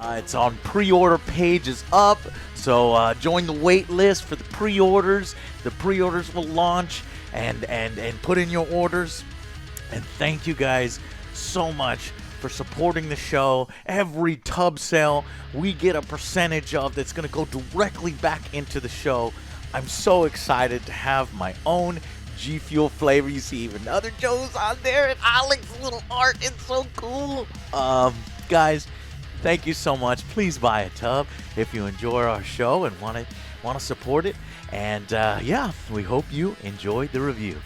It's on pre-order page is up, so join the wait list for the pre-orders. The pre-orders will launch, and put in your orders. And thank you guys so much for supporting the show. Every tub sale we get a percentage of that's going to go directly back into the show. I'm so excited to have my own G Fuel flavor. You see even other Joes on there, and Alex's little art. It's so cool. Guys, thank you so much. Please buy a tub if you enjoy our show and want to support it. And yeah, we hope you enjoyed the review.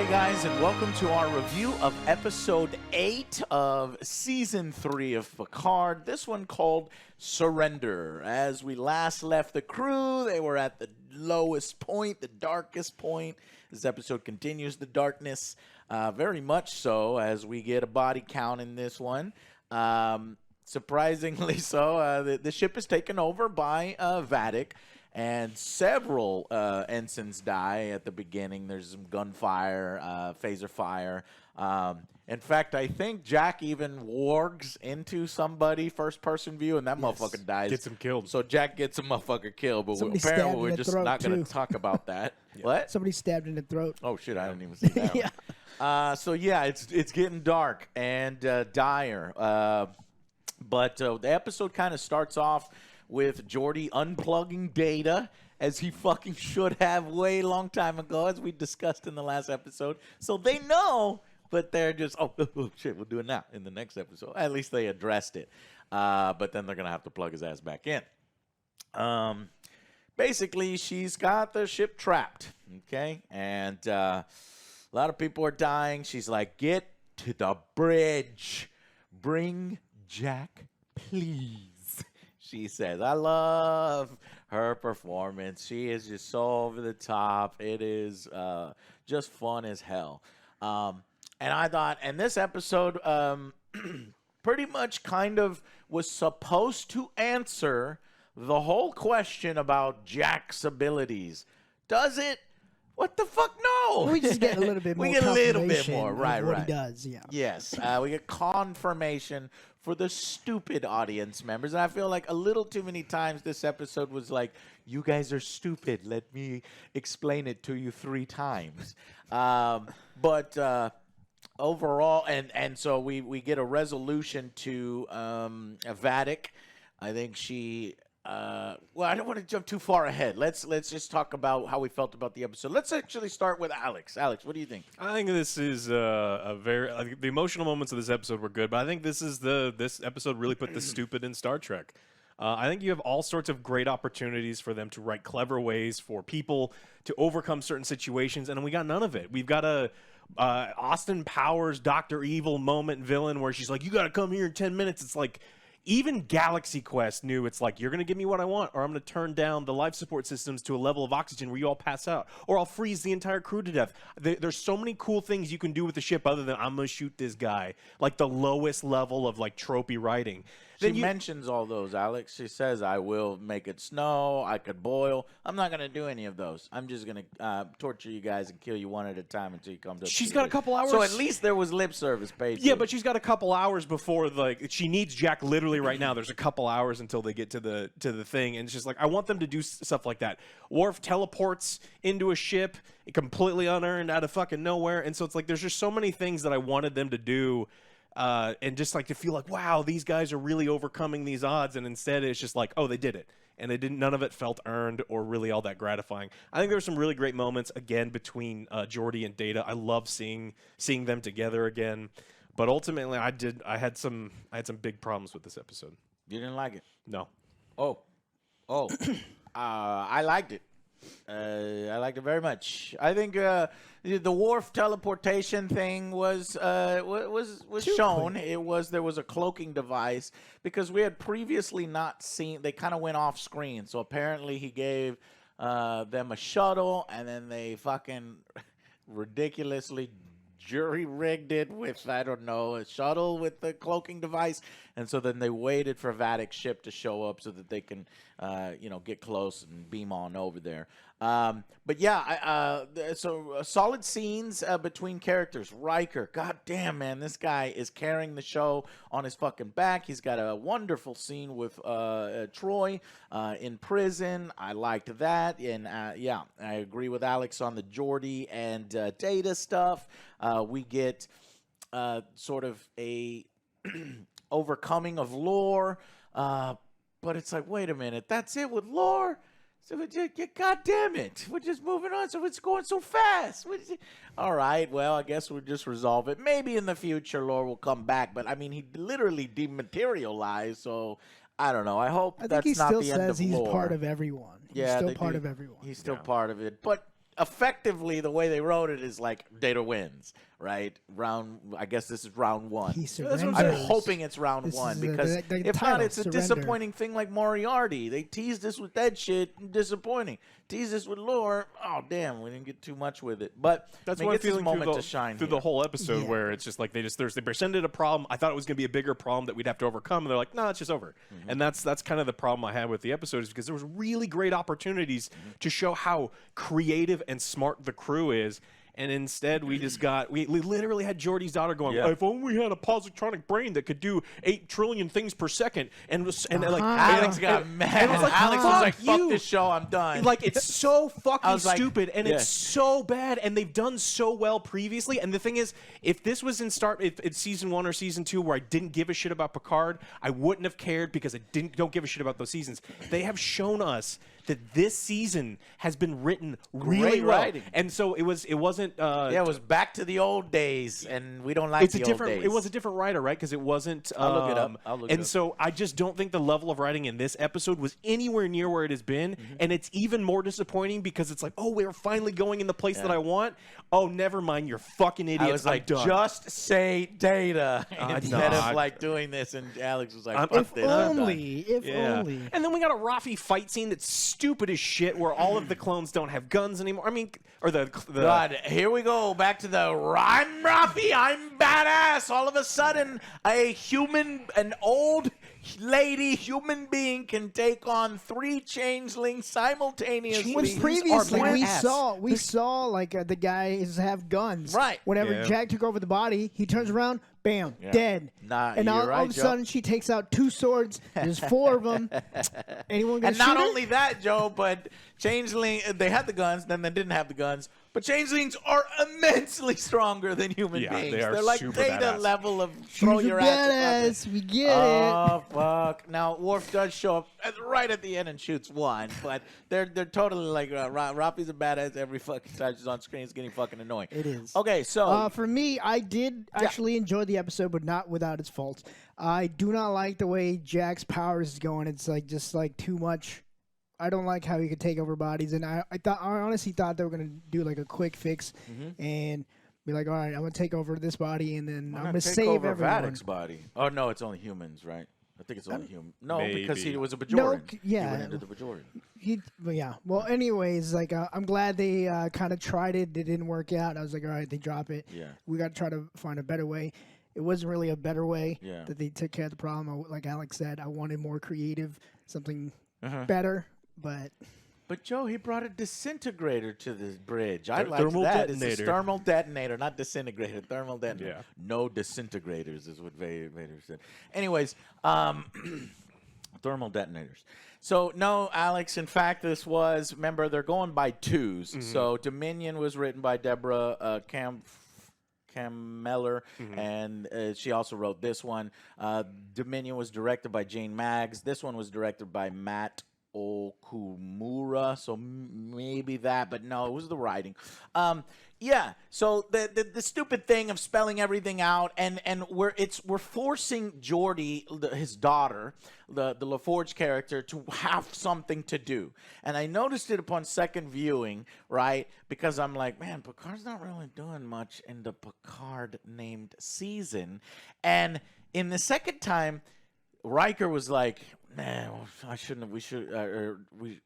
Guys, and welcome to our review of episode 8 of season 3 of Picard. This one called Surrender. As we last left the crew, they were at the lowest point, the darkest point. This episode continues the darkness, very much so, as we get a body count in this one. Surprisingly so, the ship is taken over by Vadic. And several ensigns die at the beginning. There's some gunfire, phaser fire. In fact, I think Jack even wargs into somebody, first-person view, and that motherfucker dies. Gets him killed. So Jack gets a motherfucker killed, but Somebody apparently we're stabbed in the just throat, not going too. to talk about that. What? Somebody stabbed in the throat. Oh, shit, I didn't even see that one. So, yeah, it's getting dark and dire. But the episode kind of starts off with Geordi unplugging Data, as he fucking should have way long time ago, as we discussed in the last episode. So they know, but they're just, oh shit, we'll do it now in the next episode. At least they addressed it. But then they're going to have to plug his ass back in. Basically, she's got the ship trapped, okay? And a lot of people are dying. She's like, get to the bridge. Bring Jack, please. She says, I love her performance. She is just so over the top. It is just fun as hell. And I thought, and this episode pretty much kind of was supposed to answer the whole question about Jack's abilities. Does it? What the fuck? No. We just get a little bit more. We get a little bit confirmation more. of Right, what right. he does, yeah. Yes. We get confirmation for the stupid audience members. And I feel like a little too many times this episode was like, you guys are stupid. Let me explain it to you 3 times. But overall, and so we get a resolution to Vadic. I think she... well, I don't want to jump too far ahead. Let's just talk about how we felt about the episode. Let's actually start with Alex. Alex, what do you think? I think this is a very the emotional moments of this episode were good, but I think this episode really put the stupid in Star Trek. I think you have all sorts of great opportunities for them to write clever ways for people to overcome certain situations, and we got none of it. We've got a Austin Powers Dr. Evil moment villain where she's like, you got to come here in 10 minutes. It's like, even Galaxy Quest knew it's like, you're going to give me what I want, or I'm going to turn down the life support systems to a level of oxygen where you all pass out, or I'll freeze the entire crew to death. There's so many cool things you can do with the ship other than I'm going to shoot this guy. Like the lowest level of like tropey writing. She mentions all those, Alex. She says, I will make it snow. I could boil. I'm not going to do any of those. I'm just going to torture you guys and kill you one at a time until you come to. She's got a couple hours. So at least there was lip service paid. Yeah, but she's got a couple hours before, like, she needs Jack literally right now. There's a couple hours until they get to the thing, and it's just like, I want them to do stuff like that. Worf teleports into a ship completely unearned out of fucking nowhere, and so it's like there's just so many things that I wanted them to do. And just like to feel like, wow, these guys are really overcoming these odds, and instead it's just like, oh, they did it, and they didn't. None of it felt earned or really all that gratifying. I think there were some really great moments again between Geordi and Data. I love seeing them together again, but ultimately I had some big problems with this episode. You didn't like it? No. Oh, I liked it. I liked it very much. I think the Worf teleportation thing was shown. quick. There was a cloaking device because we had previously not seen. They kind of went off screen. So apparently he gave them a shuttle, and then they fucking ridiculously jury rigged it with, I don't know, a shuttle with the cloaking device. And so then they waited for Vadic's ship to show up so that they can, get close and beam on over there. But yeah, so solid scenes between characters. Riker, god damn, man, this guy is carrying the show on his fucking back. He's got a wonderful scene with Troy in prison. I liked that. And yeah, I agree with Alex on the Geordi and Data stuff. We get sort of a overcoming of lore, but it's like, wait a minute, that's it with lore? So God damn it, we're just moving on. So it's going so fast. All right, well, I guess we'll just resolve it. Maybe in the future, lore will come back. But I mean, he literally dematerialized. So I don't know. I hope I think that's he not still the end says of he's lore. part of everyone. He's still part of everyone. He's still part of it, but effectively, the way they wrote it is like Data wins, right? I guess this is round one. He That's what I'm surrenders. hoping it's round This one is because the if not, title, it's a Surrender. disappointing thing like Moriarty. They teased us with that shit, disappointing. Teased us with lore. Oh damn, we didn't get too much with it. But That's I one mean, it's his feeling moment to shine through here. the whole episode Yeah. where it's just like they presented a problem. I thought it was going to be a bigger problem that we'd have to overcome, and they're like, no, it's just over. And that's kind of the problem I had with the episode is because there was really great opportunities to show how creative and smart the crew is. And instead, we just we literally had Geordi's daughter going, Yeah. if only we had a positronic brain that could do 8 trillion things per second. And like, Alex got mad. and it was like, Alex was like, fuck "Fuck you." this show, I'm done." Like, it's so fucking was like, stupid, and yeah. it's so bad, and they've done so well previously. And the thing is, if this was if it's season 1 or season 2 where I didn't give a shit about Picard, I wouldn't have cared because I don't give a shit about those seasons. They have shown us that this season has been written really Great well, writing. and so it wasn't. Yeah, it was back to the old days, and we don't like the old days. It was a different writer, right? Because it wasn't. I'll look it up. I'll look it and up. so I just don't think the level of writing in this episode was anywhere near where it has been, and it's even more disappointing because it's like, oh, we're finally going in the place that I want. Oh, never mind, you're fucking idiots. I was like, I'm done. just say Data instead no, of like doing this. And Alex was like, I'm- fuck If this. I'm done. only. If Yeah. only. And then we got a Rafi fight scene that's stupid as shit, where all of the clones don't have guns anymore. I mean, or the God, here we go. Back to the I'm Rafi, I'm badass. All of a sudden, an old lady, human being can take on 3 changelings simultaneously. Which previously we badass. saw like the guys have guns. Right. Whenever Yeah. Jack took over the body, he turns around, bam, dead. Nah, and you're all right, of a Joe. sudden she takes out 2 swords. There's 4 of them. Anyone gonna And not shoot her? only that, Joe, but changeling, they had the guns, then they didn't have the guns. But changelings are immensely stronger than human Yeah, beings. they are They're like super Data badass. level of She's throw a your ass. at weapons. badass. We get it. Oh fuck! Now Worf does show up right at the end and shoots one, but they're totally like Rafi's a badass every fucking time she's on screen. It's getting fucking annoying. It is. Okay, so For me, I did actually enjoy the episode, but not without its faults. I do not like the way Jack's powers is going. It's like just like too much. I don't like how he could take over bodies, and I honestly thought they were gonna do like a quick fix and be like, all right, I'm gonna take over this body, and then I'm gonna take save over everyone. Vadic's body. Oh no, it's only humans, right? I think it's only human. No, maybe. because he was a No, Bajoran. yeah. He went into the Bajoran. But yeah. Well, anyways, like I'm glad they kind of tried it. It didn't work out. I was like, all right, they drop it. Yeah. We got to try to find a better way. It wasn't really a better way Yeah. that they took care of the problem. Like Alex said, I wanted more creative, something Uh-huh. better. But But Joe, he brought a disintegrator to the bridge. I like Thermal that. It's detonator. a thermal detonator, not disintegrator. Thermal detonator. Yeah. No disintegrators is what Vader said. Anyways, thermal detonators. So no, Alex. In fact, remember they're going by 2s. Mm-hmm. So Dominion was written by Deborah Kammerer, and she also wrote this one. Dominion was directed by Jane Maggs. This one was directed by Matt Okumura, so maybe that, but no, it was the writing. Yeah, so the stupid thing of spelling everything out, and we're forcing Geordi, his daughter, the LaForge character, to have something to do. And I noticed it upon second viewing, right? Because I'm like, man, Picard's not really doing much in the Picard named season. And in the second time, Riker was like, man, I shouldn't have. We should.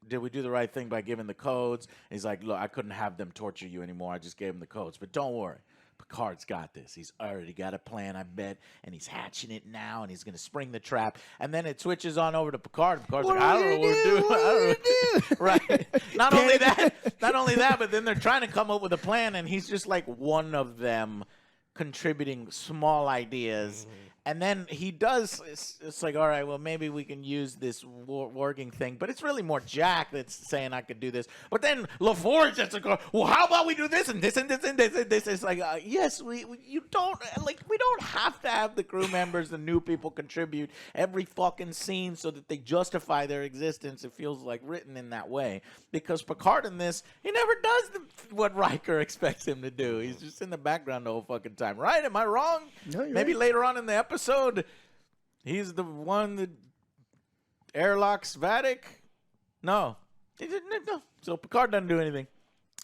Did we do the right thing by giving the codes? And he's like, look, I couldn't have them torture you anymore. I just gave him the codes. But don't worry, Picard's got this. He's already got a plan, I bet, and he's hatching it now, and he's gonna spring the trap. And then it switches on over to Picard. And Picard's like, I don't know what to do. I don't know. Right. Not only that, but then they're trying to come up with a plan, and he's just like one of them, contributing small ideas. And then he does, it's like, all right, well, maybe we can use this warging thing. But it's really more Jack that's saying I could do this. But then LaForge that's like, well, how about we do this and this and this and this and this? It's like, yes, we don't have to have the crew members, the new people contribute every fucking scene so that they justify their existence. It feels like written in that way. Because Picard in this, he never does what Riker expects him to do. He's just in the background the whole fucking time. Right? Am I wrong? No, you're Maybe right. later on in the episode, he's the one that airlocks Vatic? No. He didn't. No. So Picard doesn't do anything.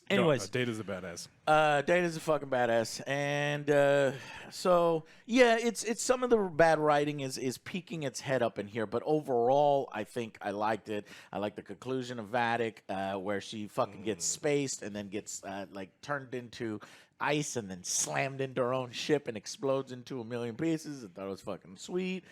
Anyways. Data's a badass. Data's a fucking badass. And so, yeah, it's some of the bad writing is peeking its head up in here. But overall, I think I liked it. I like the conclusion of Vatic, where she fucking gets spaced and then gets, like, turned into ice and then slammed into her own ship and explodes into a million pieces. I thought it was fucking sweet.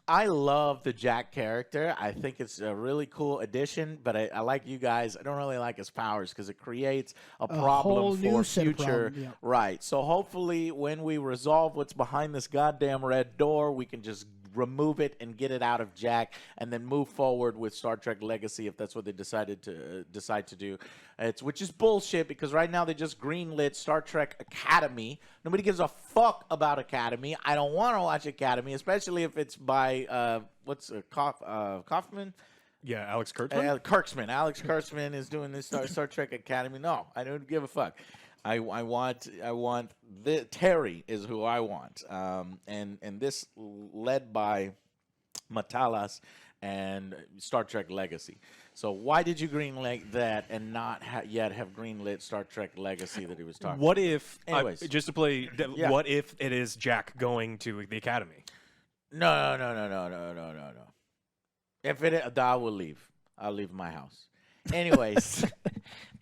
I love the Jack character. I think it's a really cool addition, but I like you guys. I don't really like his powers because it creates a problem whole new for set of future. problem, yeah. Right. So hopefully when we resolve what's behind this goddamn red door, we can just remove it and get it out of Jack and then move forward with Star Trek Legacy if that's what they decide to do. Which is bullshit because right now they just greenlit Star Trek Academy. Nobody gives a fuck about Academy. I don't want to watch Academy, especially if it's by Kaufman? Yeah, Alex Kurtzman. Kirksman. Alex Kurtzman is doing this Star Trek Academy. No, I don't give a fuck. I want Terry is who I want. And this led by Matalas and Star Trek Legacy. So why did you greenlight that and not yet have greenlit Star Trek Legacy that he was talking What about? if, Anyways. just to play, Yeah. what if it is Jack going to the academy? No. If it, I will leave. I'll leave my house. Anyways,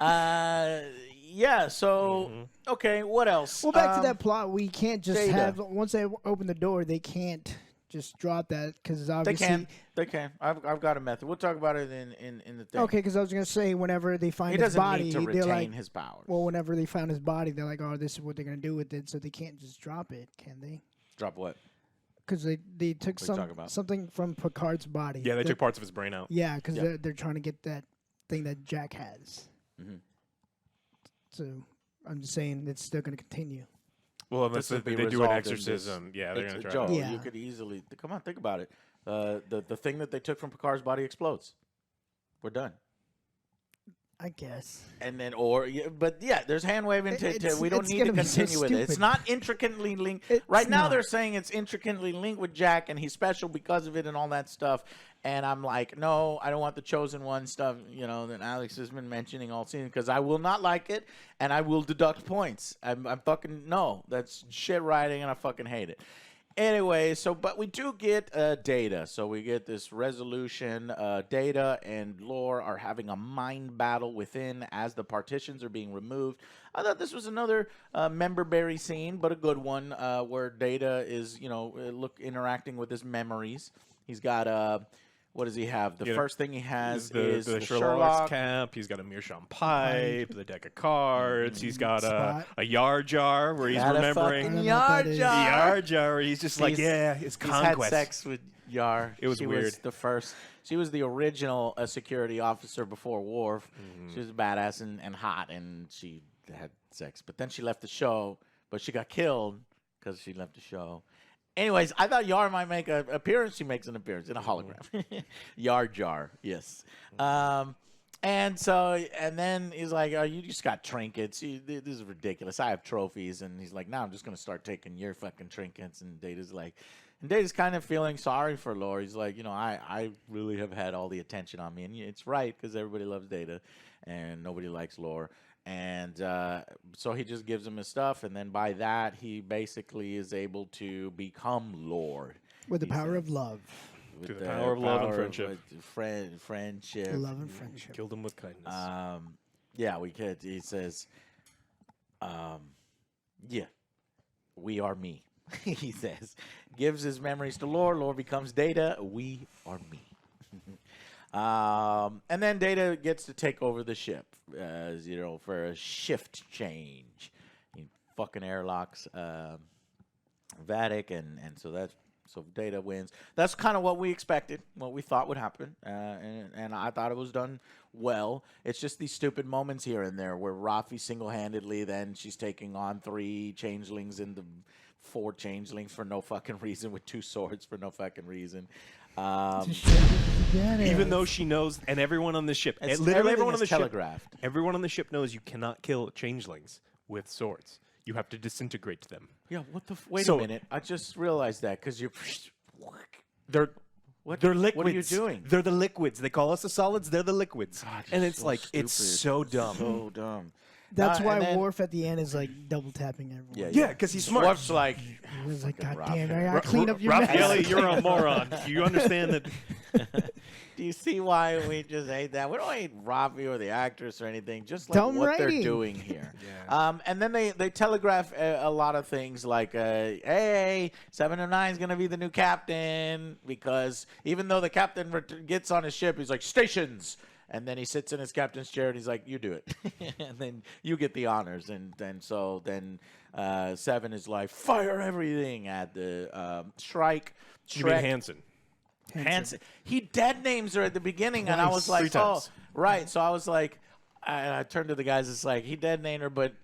yeah. So okay, what else? Well, back to that plot. We can't just Data. have once they open the door, they can't just drop that because They obviously can. I've got a method. We'll talk about it in the thing. Okay, because I was gonna say whenever they find He his doesn't body, need to they're retain like, his powers. well, whenever they found his body, they're like, oh, this is what they're gonna do with it, so they can't just drop it, can they? Drop what? Because they took What are you talking about? something from Picard's body. Yeah, they took parts of his brain out. Yeah, because Yeah. they're trying to get that thing that Jack has. Mhm. So I'm just saying it's still gonna continue. Well, unless This would they be do an resolved in exorcism. Yeah, they're going to try. Joe, Yeah. you could easily come on. Think about it. The thing that they took from Picard's body explodes. We're done. I guess. And then, but yeah, there's hand waving to It's- we don't it's need to gonna be so continue with it. It's stupid. not intricately linked. It's Right now, not. they're saying it's intricately linked with Jack, and he's special because of it and all that stuff. And I'm like, no, I don't want the Chosen One stuff, that Alex has been mentioning all season because I will not like it, and I will deduct points. I'm fucking, no, that's shit writing, and I fucking hate it. Anyway, but we do get Data. So we get this resolution. Data and Lore are having a mind battle within as the partitions are being removed. I thought this was another member-berry scene, but a good one where Data is, interacting with his memories. He's got what does he have? The first thing he has is the Sherlock cap. He's got a meerschaum pipe, the deck of cards. He's got Spot. a yar jar where he's Got a remembering fucking I don't know what yard that is. the jar. yar jar. Where he's just like, He's- yeah, it's He's conquest. had sex with Yar. It was she weird. Was the first. She was the original security officer before Worf. She was badass and hot, and she had sex. But then she left the show. But she got killed because she left the show. Anyways, I thought Yar might make an appearance. She makes an appearance in a hologram. Yar Jar, yes. And then he's like, "Oh, you just got trinkets. This is ridiculous. I have trophies." And he's like, "No, I'm just gonna start taking your fucking trinkets." And Data's kind of feeling sorry for Lore. He's like, I really have had all the attention on me, and it's right because everybody loves Data, and nobody likes Lore. And so he just gives him his stuff, and then by that, he basically is able to become Lord. With the power of love. Through the power of love and friendship. Friendship. Love and friendship. Killed him with kindness. Yeah, we could. He says, yeah, we are me. He says, gives his memories to Lore. Lore becomes Data. We are me. And then Data gets to take over the ship, for a shift change. He fucking airlocks Vatic, and so Data wins. That's kind of what we expected, what we thought would happen, and I thought it was done well. It's just these stupid moments here and there where Rafi single-handedly, then she's taking on 3 changelings into 4 changelings for no fucking reason with 2 swords for no fucking reason. Even though she knows, and everyone on the ship, literally everyone on the telegraphed. ship, everyone on the ship knows you cannot kill changelings with swords. You have to disintegrate them. Yeah, what the? Wait a minute! I just realized that because you're. They're liquids. What are you doing? They're the liquids. They call us the solids. They're the liquids. God, and you're it's so like stupid. it's so dumb. So dumb. That's why and then- Worf at the end is like double tapping everyone. Yeah, because he's smart. Worf's like, He was like, God Fucking damn, Rafi. I gotta clean up your Raffaele, mess. you're a moron. You understand that? do you see why we just hate that? We don't hate Rafi or the actress or anything. Just like Dumb what they're writing. doing here. Yeah. And then they telegraph a lot of things like, hey, 709 is gonna be the new captain, because even though the captain gets on his ship, he's like, stations. And then he sits in his captain's chair and he's like, you do it. And then you get the honors. And then 7 is like, fire everything at the Shrike. You mean Hansen? Hansen. He dead names her at the beginning. And I was Twice. like, 3 oh, times. right. So I was like, I turned to the guys. It's like, he dead named her, but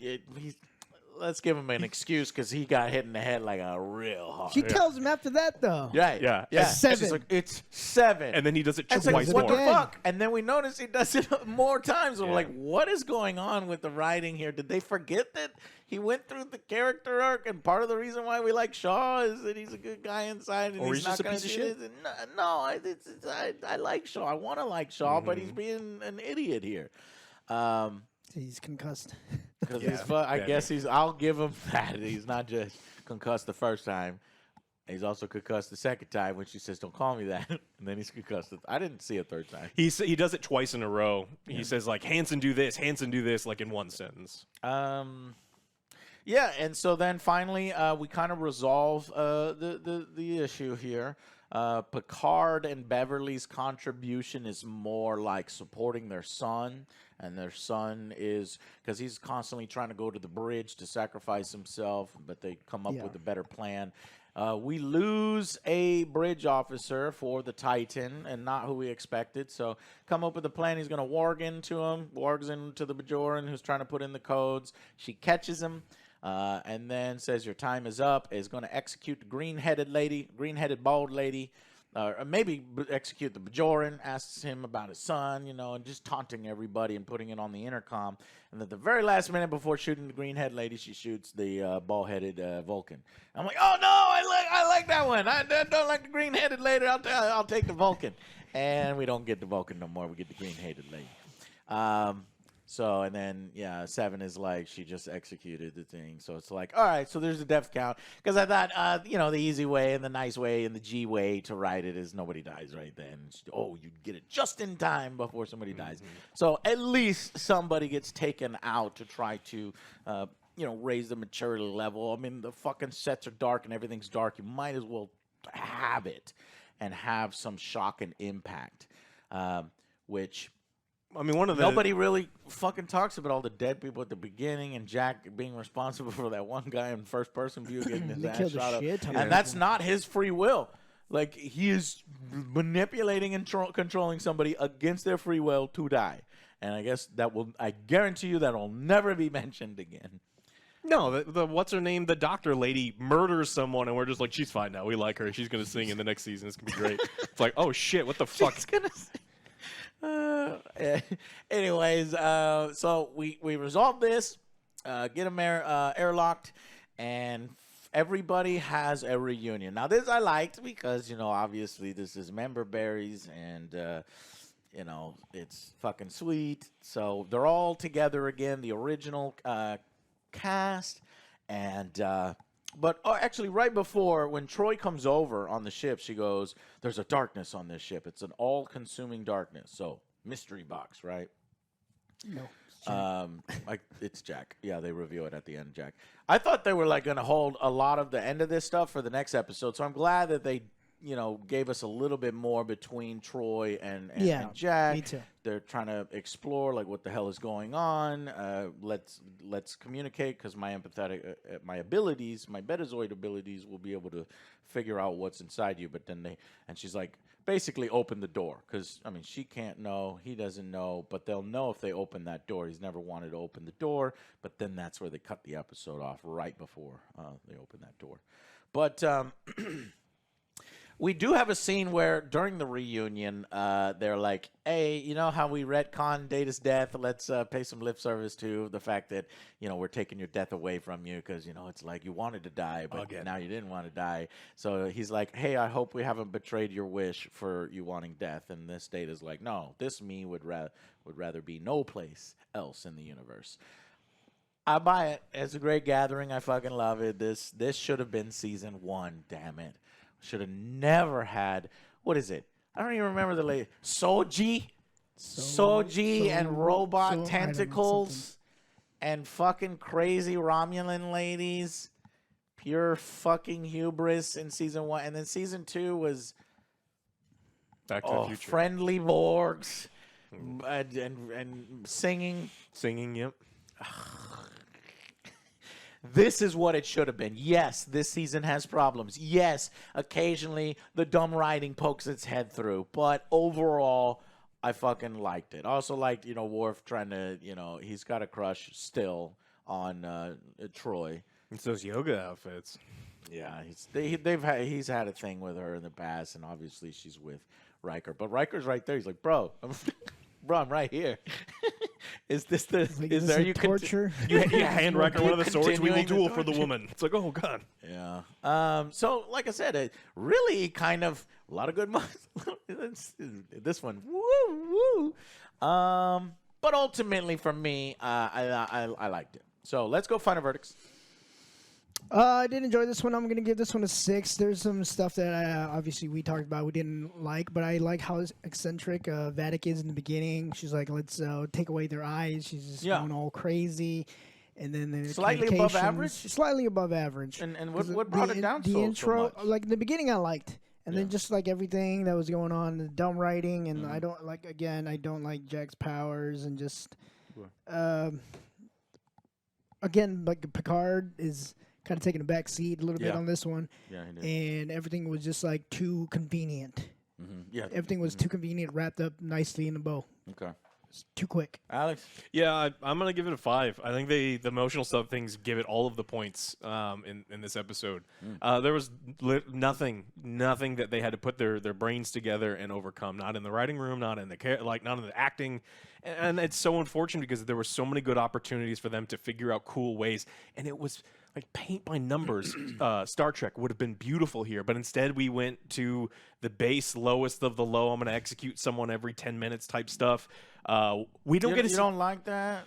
let's give him an excuse because he got hit in the head like a real hard. She tells him after that, though. Right. Yeah. Yeah. It's 7. She's like, it's 7. And then he does it It's twice like, what more. the Again. fuck? And then we notice he does it more times. We're Yeah. like, what is going on with the writing here? Did they forget that he went through the character arc? And part of the reason why we like Shaw is that he's a good guy inside. And Or he's he's just not a piece of gonna shit? do this. No, I like Shaw. I want to like Shaw, but he's being an idiot here. He's concussed. Because Yeah. I guess I'll give him that. He's not just concussed the first time. He's also concussed the second time when she says, don't call me that. And then he's concussed. I didn't see a third time. He does it twice in a row. He says like Hansen do this, like in one sentence. Yeah, and so then finally we kind of resolve the issue here. Picard and Beverly's contribution is more like supporting their son, and their son is, because he's constantly trying to go to the bridge to sacrifice himself, but they come up with a better plan. We lose a bridge officer for the Titan, and not who we expected. So come up with a plan. He's going to warg into the Bajoran who's trying to put in the codes. She catches him. And then says your time is up, is going to execute the green-headed bald lady, or maybe execute the Bajoran, asks him about his son, and just taunting everybody and putting it on the intercom. And at the very last minute before shooting the green-headed lady, she shoots the bald-headed Vulcan. I'm like, oh no, I like that one. I don't like the green-headed lady. I'll take the Vulcan. And we don't get the Vulcan no more. We get the green-headed lady. So, and then, 7 is like, she just executed the thing. So it's like, all right, so there's a death count. Because I thought, the easy way and the nice way and the G way to write it is nobody dies right then. You get it just in time before somebody dies. So at least somebody gets taken out to try to, raise the maturity level. I mean, the fucking sets are dark and everything's dark. You might as well have it and have some shock and impact, which... I mean, one of the Nobody really fucking talks about all the dead people at the beginning and Jack being responsible for that one guy in first-person view getting his They ass killed the shot up. shit ton of And that's not his free will. Like, he is manipulating and controlling somebody against their free will to die. And I guess I guarantee you that will never be mentioned again. No, the what's her name? The doctor lady murders someone, and we're just like, she's fine now. We like her. She's gonna sing in the next season. It's gonna be great. It's like, oh shit, what the fuck? She's gonna anyways, so we resolved this, get them airlocked, and everybody has a reunion. Now this I liked because, obviously this is member berries and, it's fucking sweet. So they're all together again, the original cast. And, but actually right before when Troy comes over on the ship, she goes, there's a darkness on this ship. It's an all-consuming darkness. So mystery box, right? No. It's Jack. Yeah, they reveal it at the end, Jack. I thought they were going to hold a lot of the end of this stuff for the next episode. So I'm glad that they, gave us a little bit more between Troy and Jack. Me too. They're trying to explore what the hell is going on. Let's communicate because my abilities, my Betazoid abilities, will be able to figure out what's inside you. But then she's like, basically open the door because she can't know, he doesn't know, but they'll know if they open that door. He's never wanted to open the door, but then that's where they cut the episode off right before they open that door. But we do have a scene where during the reunion, they're like, hey, you know how we retcon Data's death? Let's pay some lip service to the fact that, we're taking your death away from you because, it's like you wanted to die, but now you didn't want to die. So he's like, hey, I hope we haven't betrayed your wish for you wanting death. And this Data's like, no, this me would rather be no place else in the universe. I buy it. It's a great gathering. I fucking love it. This should have been season 1, damn it. Should have never had, what is it? I don't even remember the lady. Soji and robot tentacles and fucking crazy Romulan ladies. Pure fucking hubris in season 1. And then season 2 was Back to the Future. friendly Borgs and singing. Singing, yep. This is what it should have been. Yes, this season has problems. Yes, occasionally the dumb writing pokes its head through. But overall, I fucking liked it. I also liked, Worf trying to, he's got a crush still on Troy. It's those yoga outfits. Yeah, he's had a thing with her in the past, and obviously she's with Riker. But Riker's right there. He's like, bro, I'm right here. Is this the? Like, is there you torture? You hand Riker one of the swords. We will duel for the woman. It's like, oh god. Yeah. So, like I said, it really kind of a lot of good moments. This one, woo. But ultimately, for me, I liked it. So let's go final verdicts. I did enjoy this one. I'm going to give this one a 6. There's some stuff that obviously we talked about we didn't like, but I like how eccentric Vatic is in the beginning. She's like, let's take away their eyes. She's just going all crazy. And then the slightly above average? Slightly above average. And what brought it down the intro, so much? Like in the beginning I liked. And then just like everything that was going on, the dumb writing, and I don't like Jack's powers and just again, like Picard is kind of taking a back seat a little bit on this one. Yeah, he did. And everything was just like too convenient. Mm-hmm. Yeah. Everything was too convenient, wrapped up nicely in a bow. Okay. It's too quick. Alex? Yeah, I'm going to give it a 5. I think the emotional stuff things give it all of the points in this episode. There was nothing that they had to put their brains together and overcome. Not in the writing room, not in the acting. And it's so unfortunate because there were so many good opportunities for them to figure out cool ways. And it was like paint by numbers. Star Trek would have been beautiful here, but instead we went to the base lowest of the low. I'm going to execute someone every 10 minutes type stuff. We don't get to You don't like that?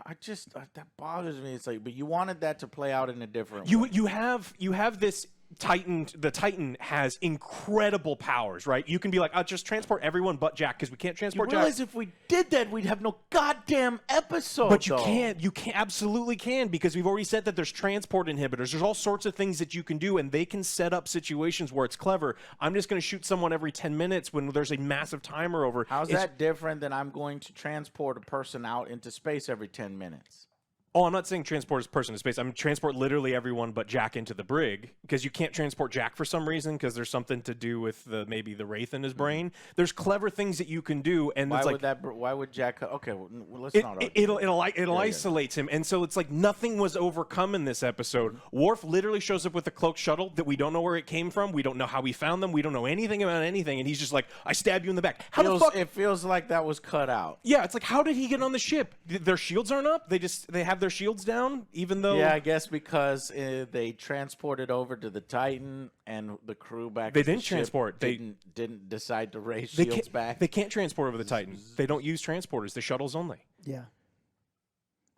I just that bothers me. It's like, but you wanted that to play out in a different way. You have this Titan. The Titan has incredible powers, right? You can be like, I'll just transport everyone but Jack because we can't transport You realize Jack. if we did that, we'd have no goddamn episode. But you though. can't. You can absolutely can because we've already said that there's transport inhibitors. There's all sorts of things that you can do, and they can set up situations where it's clever. I'm just going to shoot someone every 10 minutes when there's a massive timer over. How's that different than I'm going to transport a person out into space every 10 minutes? Oh, I'm not saying transport as person to space. I'm transport literally everyone but Jack into the brig, because you can't transport Jack for some reason, because there's something to do with maybe the wraith in his brain. There's clever things that you can do, and Why it's would like Why would Jack? Okay, well, let's it, not. it'll isolates him, and so it's like nothing was overcome in this episode. Worf literally shows up with a cloak shuttle that we don't know where it came from. We don't know how he found them. We don't know anything about anything, and he's just like, "I stabbed you in the back." How the fuck? It feels like that was cut out. Yeah, it's like, how did he get on the ship? Their shields aren't up. They have their shields down, even though. Yeah, I guess because they transported over to the Titan, and the crew back. They at the didn't ship transport. Didn't decide to raise They shields can't, back. They can't transport over the Titan. They don't use transporters. The shuttles only. Yeah.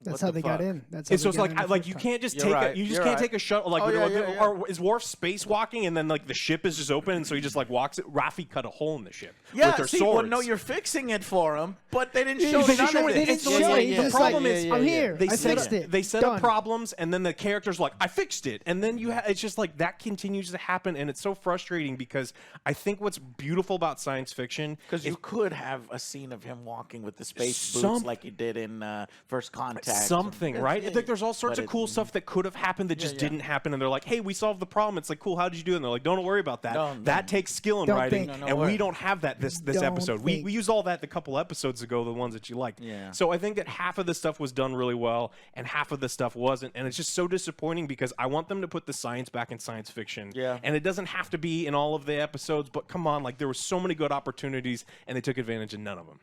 That's What how the they got fuck? in. That's how So they it's got in the like first you time. can't just You're take right. you just You're can't right. take a shuttle like Oh, yeah. or is Worf spacewalking and then like the ship is just open and so he just like walks it. Rafi cut a hole in the ship Yeah, with their see, swords. well, no, you're fixing it for him, but they didn't They show didn't none show of it. it. They didn't Yeah, show yeah, it. yeah. The problem problem is- is, I'm here. They I set fixed up, it. They set Done. up problems, and then the character's like, "I fixed it," and then it's just like that continues to happen, and it's so frustrating because I think what's beautiful about science fiction Because you could have a scene of him walking with the space Some- boots like he did in First Contact. something, right? Yeah, Like there's all sorts but of cool stuff that could have happened that just yeah. didn't happen, and they're like, "Hey, we solved the problem." It's like, "Cool, how did you do it?" And they're like, "Don't worry about that. No, that takes skill in Don't writing, think. No, and worry. we don't have that this Don't episode. We think. used all that a couple episodes ago, the ones that you liked. Yeah. So I think that half of the stuff was done really well, and half of the stuff wasn't, and it's just so disappointing because I want them to put the science back in science fiction. Yeah. And it doesn't have to be in all of the episodes, but come on, like there were so many good opportunities, and they took advantage of none of them.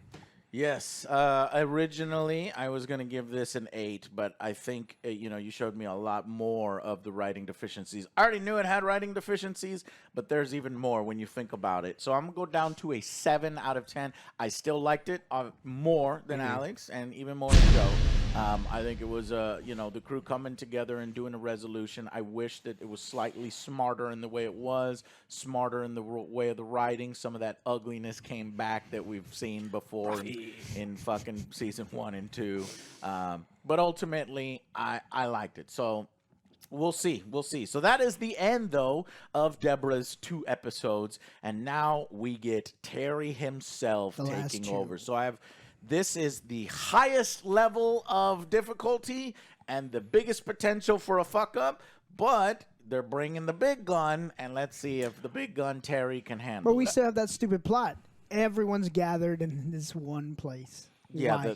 Yes. Originally, I was going to give this an 8, but I think, you showed me a lot more of the writing deficiencies. I already knew it had writing deficiencies, but there's even more when you think about it. So I'm going to go down to a 7 out of 10. I still liked it more than Alex and even more than Joe. I think it was, the crew coming together and doing a resolution. I wish that it was slightly smarter in the way it was, smarter in the way of the writing. Some of that ugliness came back that we've seen before in fucking season 1 and 2. But ultimately, I liked it. So we'll see. We'll see. So that is the end, though, of Deborah's 2 episodes. And now we get Terry himself The last taking 2. over. So this is the highest level of difficulty and the biggest potential for a fuck up, but they're bringing the big gun, and let's see if the big gun Terry can handle. But we that. still have that stupid plot. Everyone's gathered in this one place. Yeah,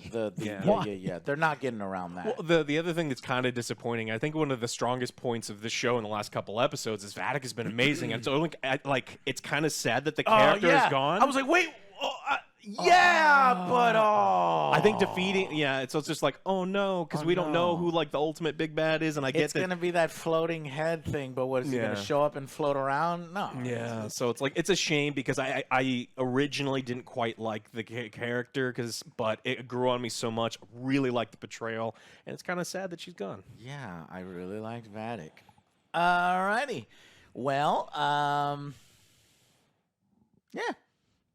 Why? yeah. They're not getting around that. Well, the other thing that's kind of disappointing, I think one of the strongest points of this show in the last couple episodes is Vadic has been amazing, and so it's kind of sad that the character is gone. I was like, wait, but I think defeating, it's just like, oh no, because we don't know who like the ultimate big bad is, and I get it's gonna be that floating head thing. But what is he gonna show up and float around? No. Yeah, so it's like it's a shame because I originally didn't quite like the character but it grew on me so much. I really liked the portrayal, and it's kind of sad that she's gone. Yeah, I really liked Vadic. Alrighty, well, yeah,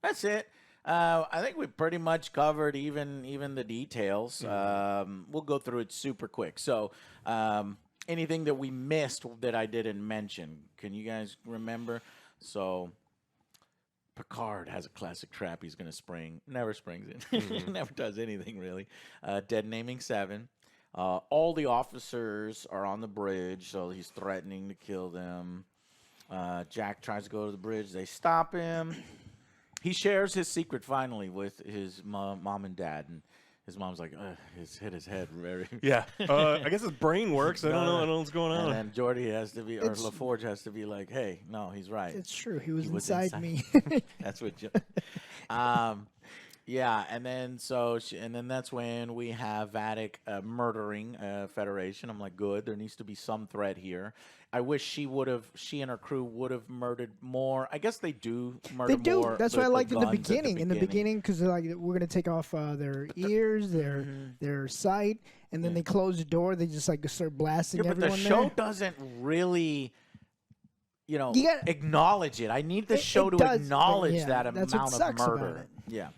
that's it. I think we pretty much covered even the details. We'll go through it super quick. So, anything that we missed that I didn't mention, can you guys remember? So, Picard has a classic trap he's going to spring. Never springs it. Never does anything, really. Dead naming 7. All the officers are on the bridge, so he's threatening to kill them. Jack tries to go to the bridge. They stop him. He shares his secret finally with his mom and dad, and his mom's like, "He's hit his head very." Yeah, I guess his brain works. I don't know what's going on. And then Geordi has to be, or LaForge has to be like, "Hey, no, he's right." It's true. He was inside me. That's what. Yeah, and then that's when we have Vadic murdering Federation. I'm like, good. There needs to be some threat here. I wish she and her crew would have murdered more. I guess they do murder They do. more. That's with what I liked in the guns at beginning. In the beginning, because they're like, we're gonna take off their ears, their sight, and then they close the door. They just like start blasting but everyone the show there. doesn't really. You gotta- acknowledge it. I need the show to does, but acknowledge yeah, that that's amount what of sucks about murder. it. Yeah.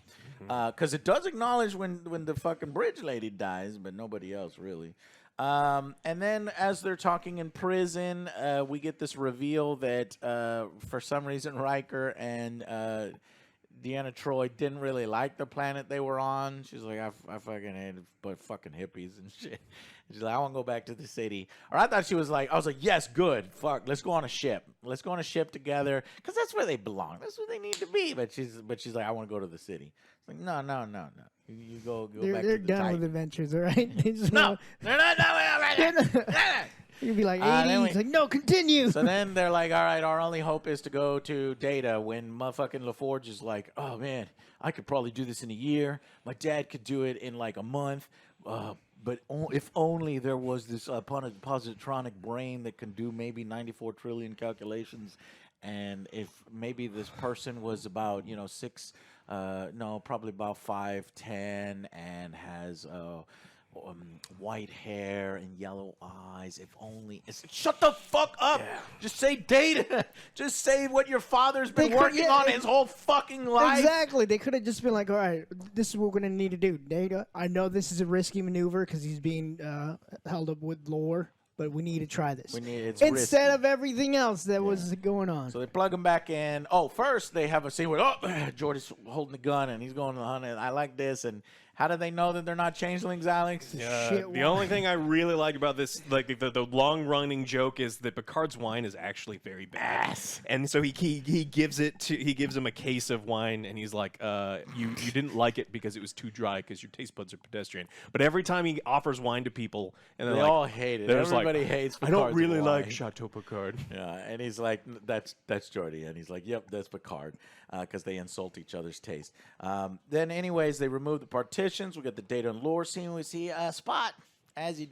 Because it does acknowledge when the fucking bridge lady dies, but nobody else really. And then as they're talking in prison, we get this reveal that for some reason Riker and Deanna Troi didn't really like the planet they were on. She's like, I fucking hate it, but fucking hippies and shit. She's like, I want to go back to the city. Or I thought she was like, I was like, yes, good. Fuck, let's go on a ship. Let's go on a ship together because that's where they belong. That's where they need to be. But she's like, I want to go to the city. It's like, no. You go back to the They're done with adventures, all right? No, they're not done with it. You'd be like, then 80s. Like, no, continue. So then they're like, all right, our only hope is to go to Data when motherfucking LaForge is like, oh, man, I could probably do this in a year. My dad could do it in like a month. But if only there was this positronic brain that can do maybe 94 trillion calculations. And if maybe this person was about, probably about 5'10" and has white hair and yellow eyes. If only. Shut the fuck up. Yeah. Just say Data. Just say what your father's been working on his whole fucking life. Exactly. They could have just been like, all right, this is what we're going to need to do. Data, I know this is a risky maneuver because he's being held up with lore, but we need to try this. Instead risky. Of everything else that was going on. So they plug him back in. Oh, first they have a scene where, Jordy's holding the gun and he's going to hunt it. I like this. And how do they know that they're not changelings, Alex? The only thing I really like about this, like the long-running joke, is that Picard's wine is actually very bad. Yes. And so he gives him a case of wine, and he's like, you didn't like it because it was too dry because your taste buds are pedestrian. But every time he offers wine to people, and they all hate it. Everybody hates Picard's I don't really wine. like Chateau Picard. Yeah, and he's like, that's Jordy, and he's like, yep, that's Picard, because they insult each other's taste. Then, anyways, they remove the partitions. We got the Data and lore scene. We see Spot. Azzy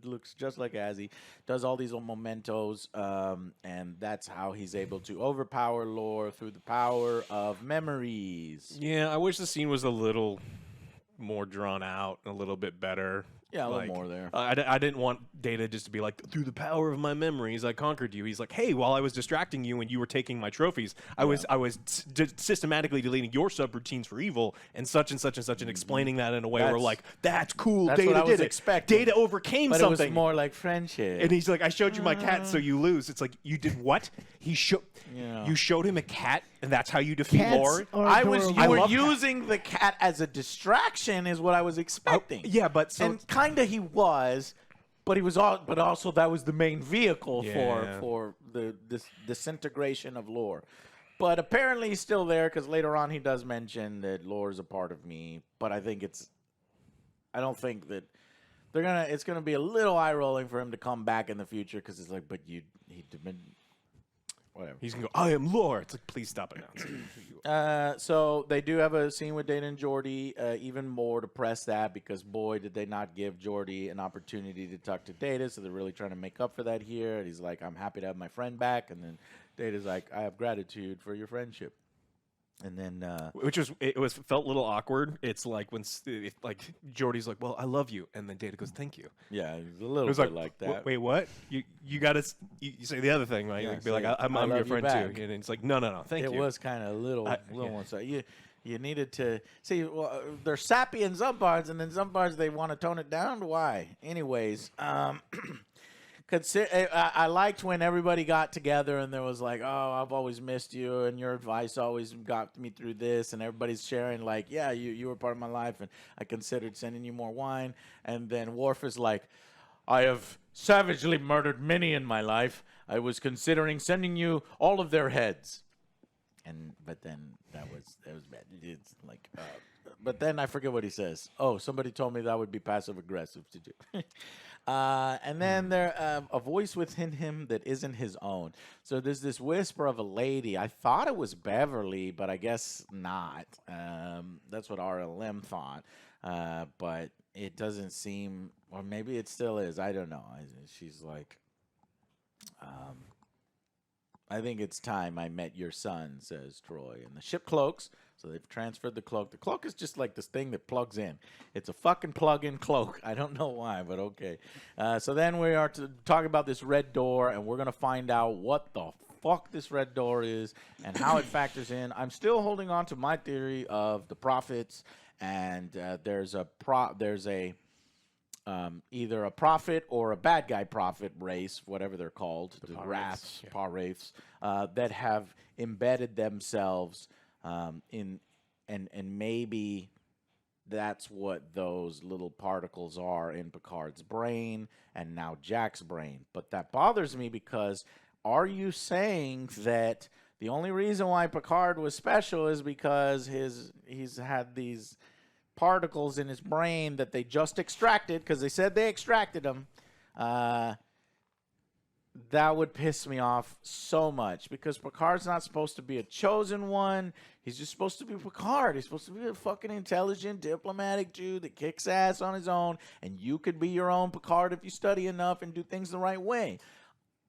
looks just like Azzy. Does all these mementos, and that's how he's able to overpower lore through the power of memories. Yeah, I wish the scene was a little more drawn out, a little bit better. Yeah, a little more there. I didn't want Data just to be like, through the power of my memories, I conquered you. He's like, hey, while I was distracting you and you were taking my trophies, I was systematically deleting your subroutines for evil and such and such and such, and explaining that in a way where like, that's cool. That's Data what I was did it. expecting. Data overcame but something. It was more like friendship. And he's like, I showed you my cat, so you lose. It's like, you did what? You showed him a cat, and that's how you defeat lore. You were using the cat as a distraction, is what I was expecting. And kind of he was, but he was but also that was the main vehicle for the disintegration of lore. But apparently he's still there because later on he does mention that lore is a part of me. But I don't think that it's gonna be a little eye rolling for him to come back in the future because it's like, but whatever. He's going to go, I am lore. It's like, please stop announcing who you are. So they do have a scene with Data and Geordi, even more to press that because, boy, did they not give Geordi an opportunity to talk to Data, so they're really trying to make up for that here. And he's like, I'm happy to have my friend back. And then Data's like, I have gratitude for your friendship. And then, felt a little awkward. It's like when Geordi's like, "Well, I love you," and then Data goes, "Thank you." Yeah, it was a little bit like that. Wait, what? You got to you say the other thing, right? Yeah, You'd be like, "I'm your friend too," and it's like, "No, thank you." It was kind of a little one side. You needed to see. Well, they're sappy in some parts, and then some parts they want to tone it down. Why? Anyways, I liked when everybody got together and there was like, oh, I've always missed you and your advice always got me through this, and everybody's sharing like, yeah, you were part of my life and I considered sending you more wine. And then Worf is like, I have savagely murdered many in my life. I was considering sending you all of their heads. But then that was bad. It's like, but then I forget what he says. Oh, somebody told me that would be passive aggressive to do. And then there a voice within him that isn't his own. So there's this whisper of a lady. I thought it was Beverly, but I guess not. That's what RLM thought. But it doesn't seem, or maybe it still is. I don't know. She's like, I think it's time I met your son, says Troy. And the ship cloaks. So they've transferred the cloak. The cloak is just like this thing that plugs in. It's a fucking plug-in cloak. I don't know why, but okay. So then we are to talk about this red door, and we're going to find out what the fuck this red door is and how it factors in. I'm still holding on to my theory of the prophets, and there's either a prophet or a bad guy prophet race, whatever they're called, the Wraiths, that have embedded themselves in and maybe that's what those little particles are in Picard's brain and now Jack's brain. But that bothers me because are you saying that the only reason why Picard was special is because he's had these particles in his brain that they just extracted because they said they extracted them? That would piss me off so much because Picard's not supposed to be a chosen one. He's just supposed to be Picard. He's supposed to be a fucking intelligent, diplomatic Jew that kicks ass on his own, and you could be your own Picard if you study enough and do things the right way.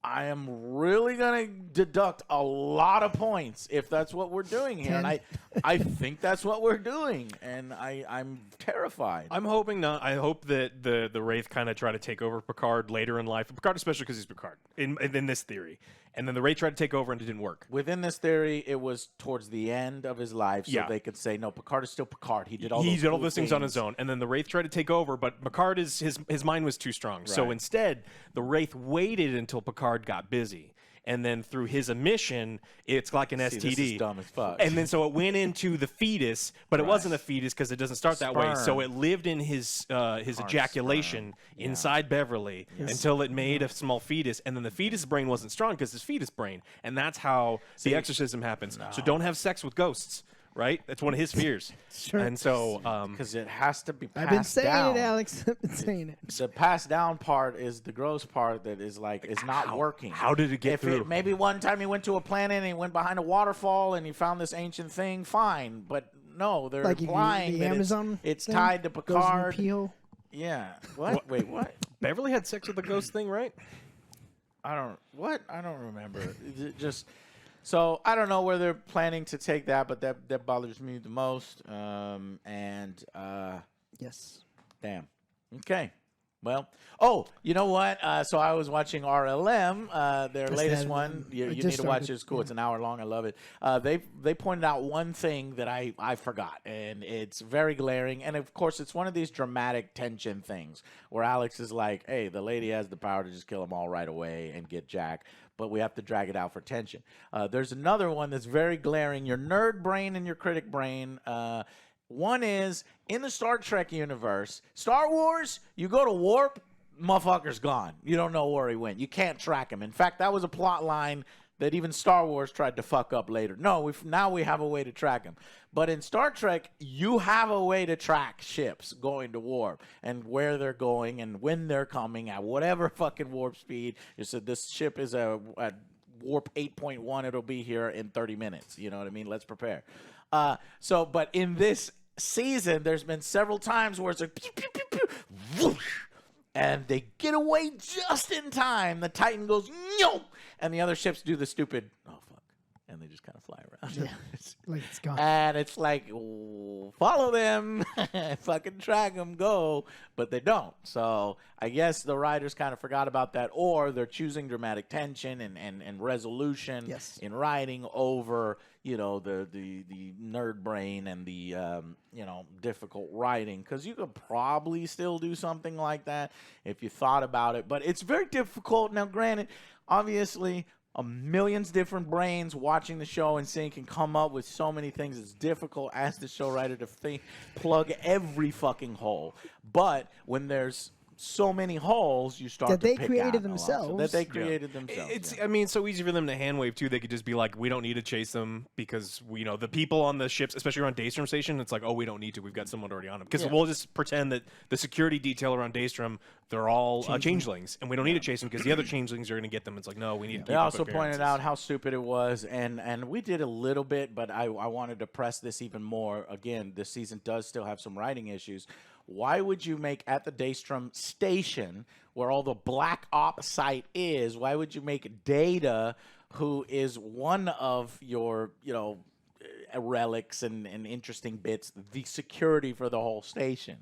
I am really going to deduct a lot of points if that's what we're doing here. And I think that's what we're doing. And I'm terrified. I'm hoping not. I hope that the Wraith kind of try to take over Picard later in life. Picard especially because he's Picard in this theory. And then the Wraith tried to take over and it didn't work. Within this theory, it was towards the end of his life, so they could say, no, Picard is still Picard. He did all those things on his own. And then the Wraith tried to take over, but Picard his mind was too strong. Right. So instead, the Wraith waited until Picard got busy. And then through his emission, it's like an STD. This is dumb as fuck. And then so it went into the fetus, but it wasn't a fetus because it doesn't start that way. So it lived in his ejaculation inside Beverly until it made a small fetus. And then the fetus brain wasn't strong because it's fetus brain. And that's how the exorcism happens. No. So don't have sex with ghosts. Right? That's one of his fears. Sure. And so... Because it has to be passed down. I've been saying it, Alex. I've been saying it. The passed down part is the gross part that is like, is not working. How did it get through? Maybe one time he went to a planet and he went behind a waterfall and he found this ancient thing, fine. But no, they're like implying the that Amazon it's tied to Picard. Yeah. What? Wait, what? Beverly had sex with the ghost thing, right? I don't remember. Just... So I don't know where they're planning to take that, but that bothers me the most. Yes. Damn. Okay. Well. Oh, you know what? So I was watching RLM, their latest one. You need to watch it. It's cool. Yeah. It's an hour long. I love it. They pointed out one thing that I forgot, and it's very glaring. And of course, it's one of these dramatic tension things where Alex is like, "Hey, the lady has the power to just kill them all right away and get Jack." But we have to drag it out for tension. There's another one that's very glaring. Your nerd brain and your critic brain. One is, in the Star Trek universe, Star Wars, you go to warp, motherfucker's gone. You don't know where he went. You can't track him. In fact, that was a plot line that even Star Wars tried to fuck up later. No, now we have a way to track him. But in Star Trek, you have a way to track ships going to warp and where they're going and when they're coming at whatever fucking warp speed. You said this ship is at warp 8.1. It'll be here in 30 minutes. You know what I mean? Let's prepare. But in this season, there's been several times where it's like, pew, pew, pew, pew, whoosh, and they get away just in time. The Titan goes, no, and the other ships do the stupid, oh, fuck, and they just kind of fly around. Yeah, like it's gone. And it's like, follow them, fucking track them, go, but they don't. So I guess the writers kind of forgot about that, or they're choosing dramatic tension and resolution in writing over, you know, the nerd brain and the, you know, difficult writing. Because you could probably still do something like that if you thought about it. But it's very difficult. Now, granted, obviously, a millions different brains watching the show and seeing can come up with so many things. It's difficult as the show writer to plug every fucking hole. But when there's so many holes, you start that to they pick created out themselves. that they created themselves. It's I mean, it's so easy for them to hand wave too. They could just be like, we don't need to chase them because we, you know, the people on the ships, especially around Daystrom Station, it's like, oh, we don't need to. We've got someone already on them. Because we'll just pretend that the security detail around Daystrom, they're all changelings, and we don't need to chase them because the other changelings are going to get them. It's like, no, we need to keep They up also appearances. pointed out how stupid it was, and we did a little bit, but I wanted to press this even more. Again, this season does still have some writing issues. Why would you make at the Daystrom Station, where all the Black Ops site is, why would you make Data, who is one of your, you know, relics and interesting bits, the security for the whole station?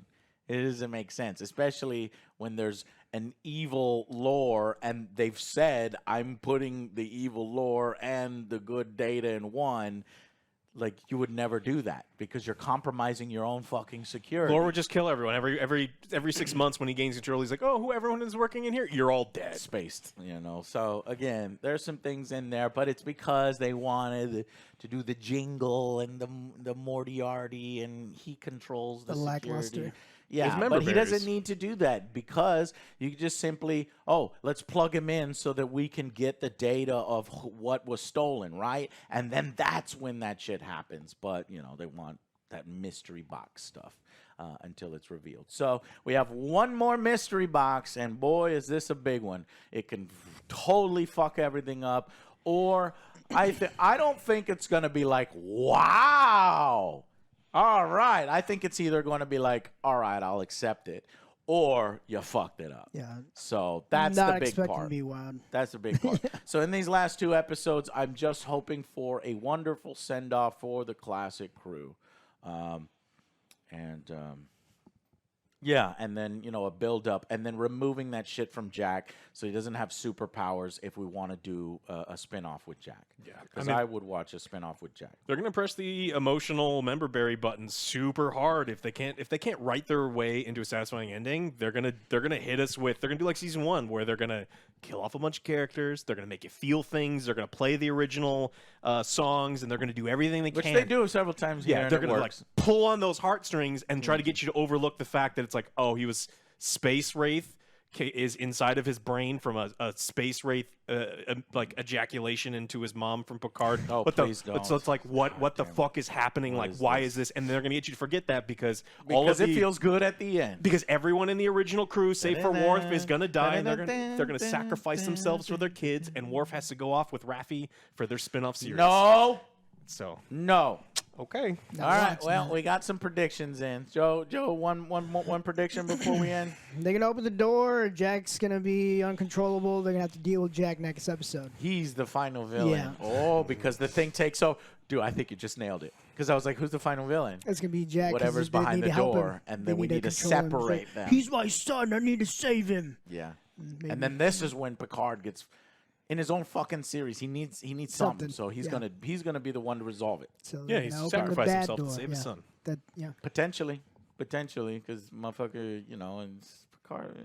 It doesn't make sense, especially when there's an evil lore, and they've said, I'm putting the evil lore and the good Data in one. like you would never do that because you're compromising your own fucking security. Lore would just kill everyone. Every 6 months when he gains control, he's like, oh, who everyone is working in here? You're all dead. Spaced, So again, there's some things in there, but it's because they wanted to do the jingle and the Moriarty, and he controls the security. Lackluster. Yeah, but he doesn't need to do that because you just simply, let's plug him in so that we can get the data of what was stolen, right? And then that's when that shit happens. But, they want that mystery box stuff until it's revealed. So we have one more mystery box, and boy, is this a big one. It can totally fuck everything up. Or I don't think it's going to be like, wow. All right. I think it's either going to be like, all right, I'll accept it, or you fucked it up. Yeah. So that's Not the big expecting part. to be wild. That's the big part. So in these last 2 episodes, I'm just hoping for a wonderful send-off for the classic crew. Yeah, and then, a build-up, and then removing that shit from Jack so he doesn't have superpowers if we want to do a spin-off with Jack. Yeah, Because I would watch a spin-off with Jack. They're gonna press the emotional member berry button super hard if they can't write their way into a satisfying ending. They're gonna hit us with, they're gonna do like season 1 where they're gonna kill off a bunch of characters. They're gonna make you feel things. They're gonna play the original songs, and they're gonna do everything they Which can. they do several times here. Yeah, they're gonna like pull on those heartstrings and try to get you to overlook the fact that it's like, oh, he was Space Wraith is inside of his brain from a Space Wraith like ejaculation into his mom from Picard. Oh, please don't. So it's like, what the fuck is happening? What like, is why this? is this? And they're gonna get you to forget that because all of it the, feels good at the end. because everyone in the original crew, save for Worf, is gonna die, and they're gonna sacrifice themselves for their kids, and Worf has to go off with Raffi for their spin-off series. No. So No. okay. No, All right. it's Well, not. we got some predictions in. Joe, one prediction before we end. They're gonna open the door. Jack's gonna be uncontrollable. They're gonna have to deal with Jack next episode. He's the final villain. Yeah. Oh, because the thing takes Dude, I think you just nailed it. Because I was like, who's the final villain? It's gonna be Jack. 'cause Whatever's they behind need the to help him. door, and They then we need to control him. It's like, separate them. He's my son. I need to save him. Yeah. Maybe. And then this is when Picard gets in his own fucking series. He needs something. Something, So he's yeah. gonna be the one to resolve it. So Yeah, they're he's gonna open the sacrificed bad himself to door. save his son. Yeah. Potentially, because motherfucker, and Picard,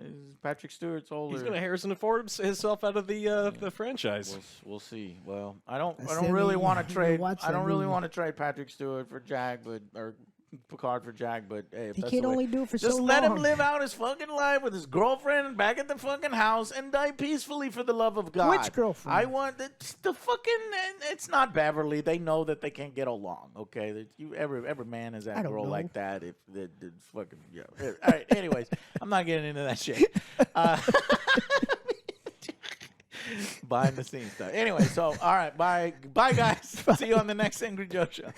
Patrick Stewart's older. He's gonna Harrison Ford himself out of the franchise. We'll see. Well, I don't still really need- want to trade. watch I that don't really movie. want to trade Patrick Stewart for Jack, or Picard for Jack. But hey, if He that's can the way, only do it for just so let him long. live out his fucking life with his girlfriend back at the fucking house and die peacefully for the love of God. Which girlfriend? I want the fucking. It's not Beverly. They know that they can't get along. Okay, every man has I that don't girl know. like that. If the fucking yeah. All right. Anyways, I'm not getting into that shit. Behind the scenes stuff. Anyway, so all right, bye guys. See you on the next Angry Joe show.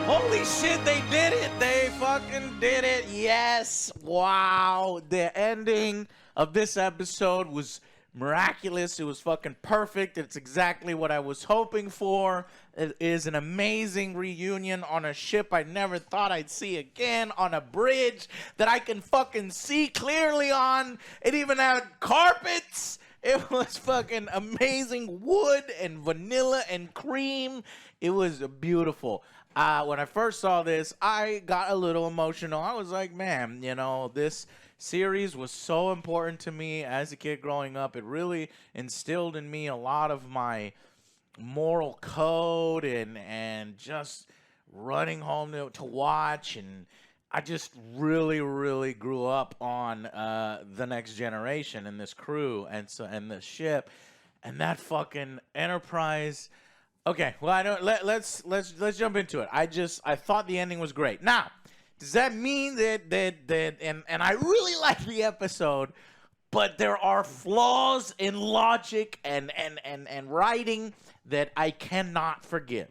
Holy shit, they did it. They fucking did it. Yes. Wow. The ending of this episode was miraculous. It was fucking perfect. It's exactly what I was hoping for. It is an amazing reunion on a ship I never thought I'd see again, on a bridge that I can fucking see clearly on. It even had carpets. It was fucking amazing wood and vanilla and cream. It was beautiful. When I first saw this, I got a little emotional. I was like, man, you know, this series was so important to me as a kid growing up. It really instilled in me a lot of my moral code and just running home to watch. And I just really grew up on the Next Generation and this crew and the ship and that fucking Enterprise. Okay, well, I don't. Let's jump into it. I thought the ending was great. Now, does that mean that and I really like the episode, but there are flaws in logic and writing that I cannot forgive,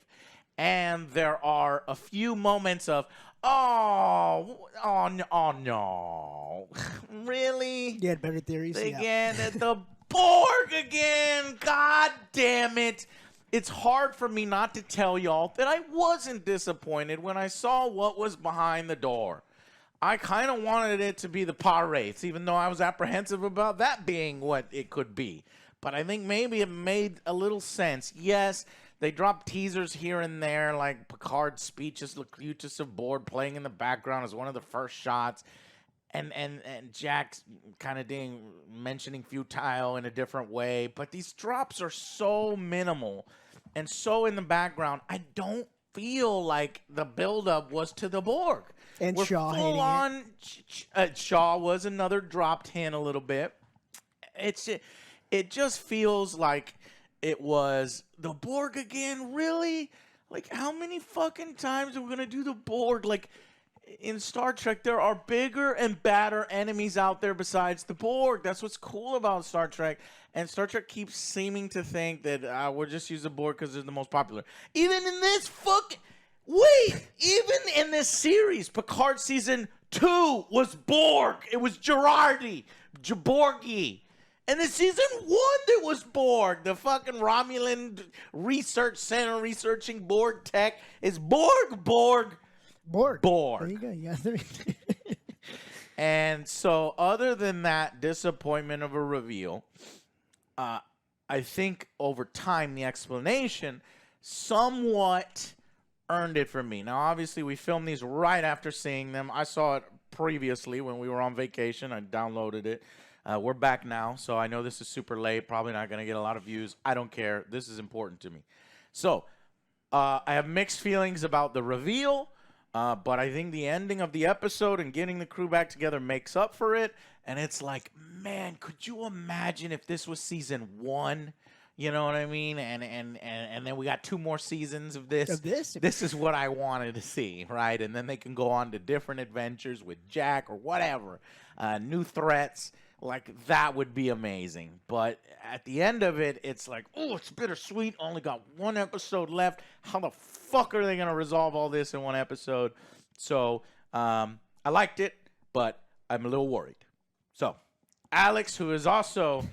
and there are a few moments of oh no, really? You had better theories. Again, the Borg again. God damn it. It's hard for me not to tell y'all that I wasn't disappointed when I saw what was behind the door. I kind of wanted it to be the Pirates, even though I was apprehensive about that being what it could be. But I think maybe it made a little sense. Yes, they dropped teasers here and there, like Picard's speeches, Locutus of Board playing in the background as one of the first shots. And Jack's kind of mentioning futile in a different way. But these drops are so minimal and so in the background. I don't feel like the buildup was to the Borg. And We're Shaw full hating on. Shaw was another dropped hint a little bit. It just feels like it was the Borg again. Really? Like, how many fucking times are we gonna do the Borg? Like, in Star Trek, there are bigger and badder enemies out there besides the Borg. That's what's cool about Star Trek. And Star Trek keeps seeming to think that we'll just use the Borg because they're the most popular. Even in this even in this series, Picard Season 2 was Borg. It was Jaborgi. And in Season 1, there was Borg. The fucking Romulan Research Center researching Borg tech is Borg. There you go. You got three. And so, other than that disappointment of a reveal, I think over time the explanation somewhat earned it for me. Now, obviously, we filmed these right after seeing them. I saw it previously when we were on vacation. I downloaded it. We're back now, so I know this is super late. Probably not going to get a lot of views. I don't care. This is important to me. So, I have mixed feelings about the reveal. But I think the ending of the episode and getting the crew back together makes up for it. And it's like, man, could you imagine if this was Season 1? You know what I mean? And then we got 2 more seasons of this. This is what I wanted to see, right? And then they can go on to different adventures with Jack or whatever. New threats. Like, that would be amazing. But at the end of it, it's like, oh, it's bittersweet. Only got 1 episode left. How the fuck are they going to resolve all this in 1 episode? So, I liked it, but I'm a little worried. So, Alex, who is also,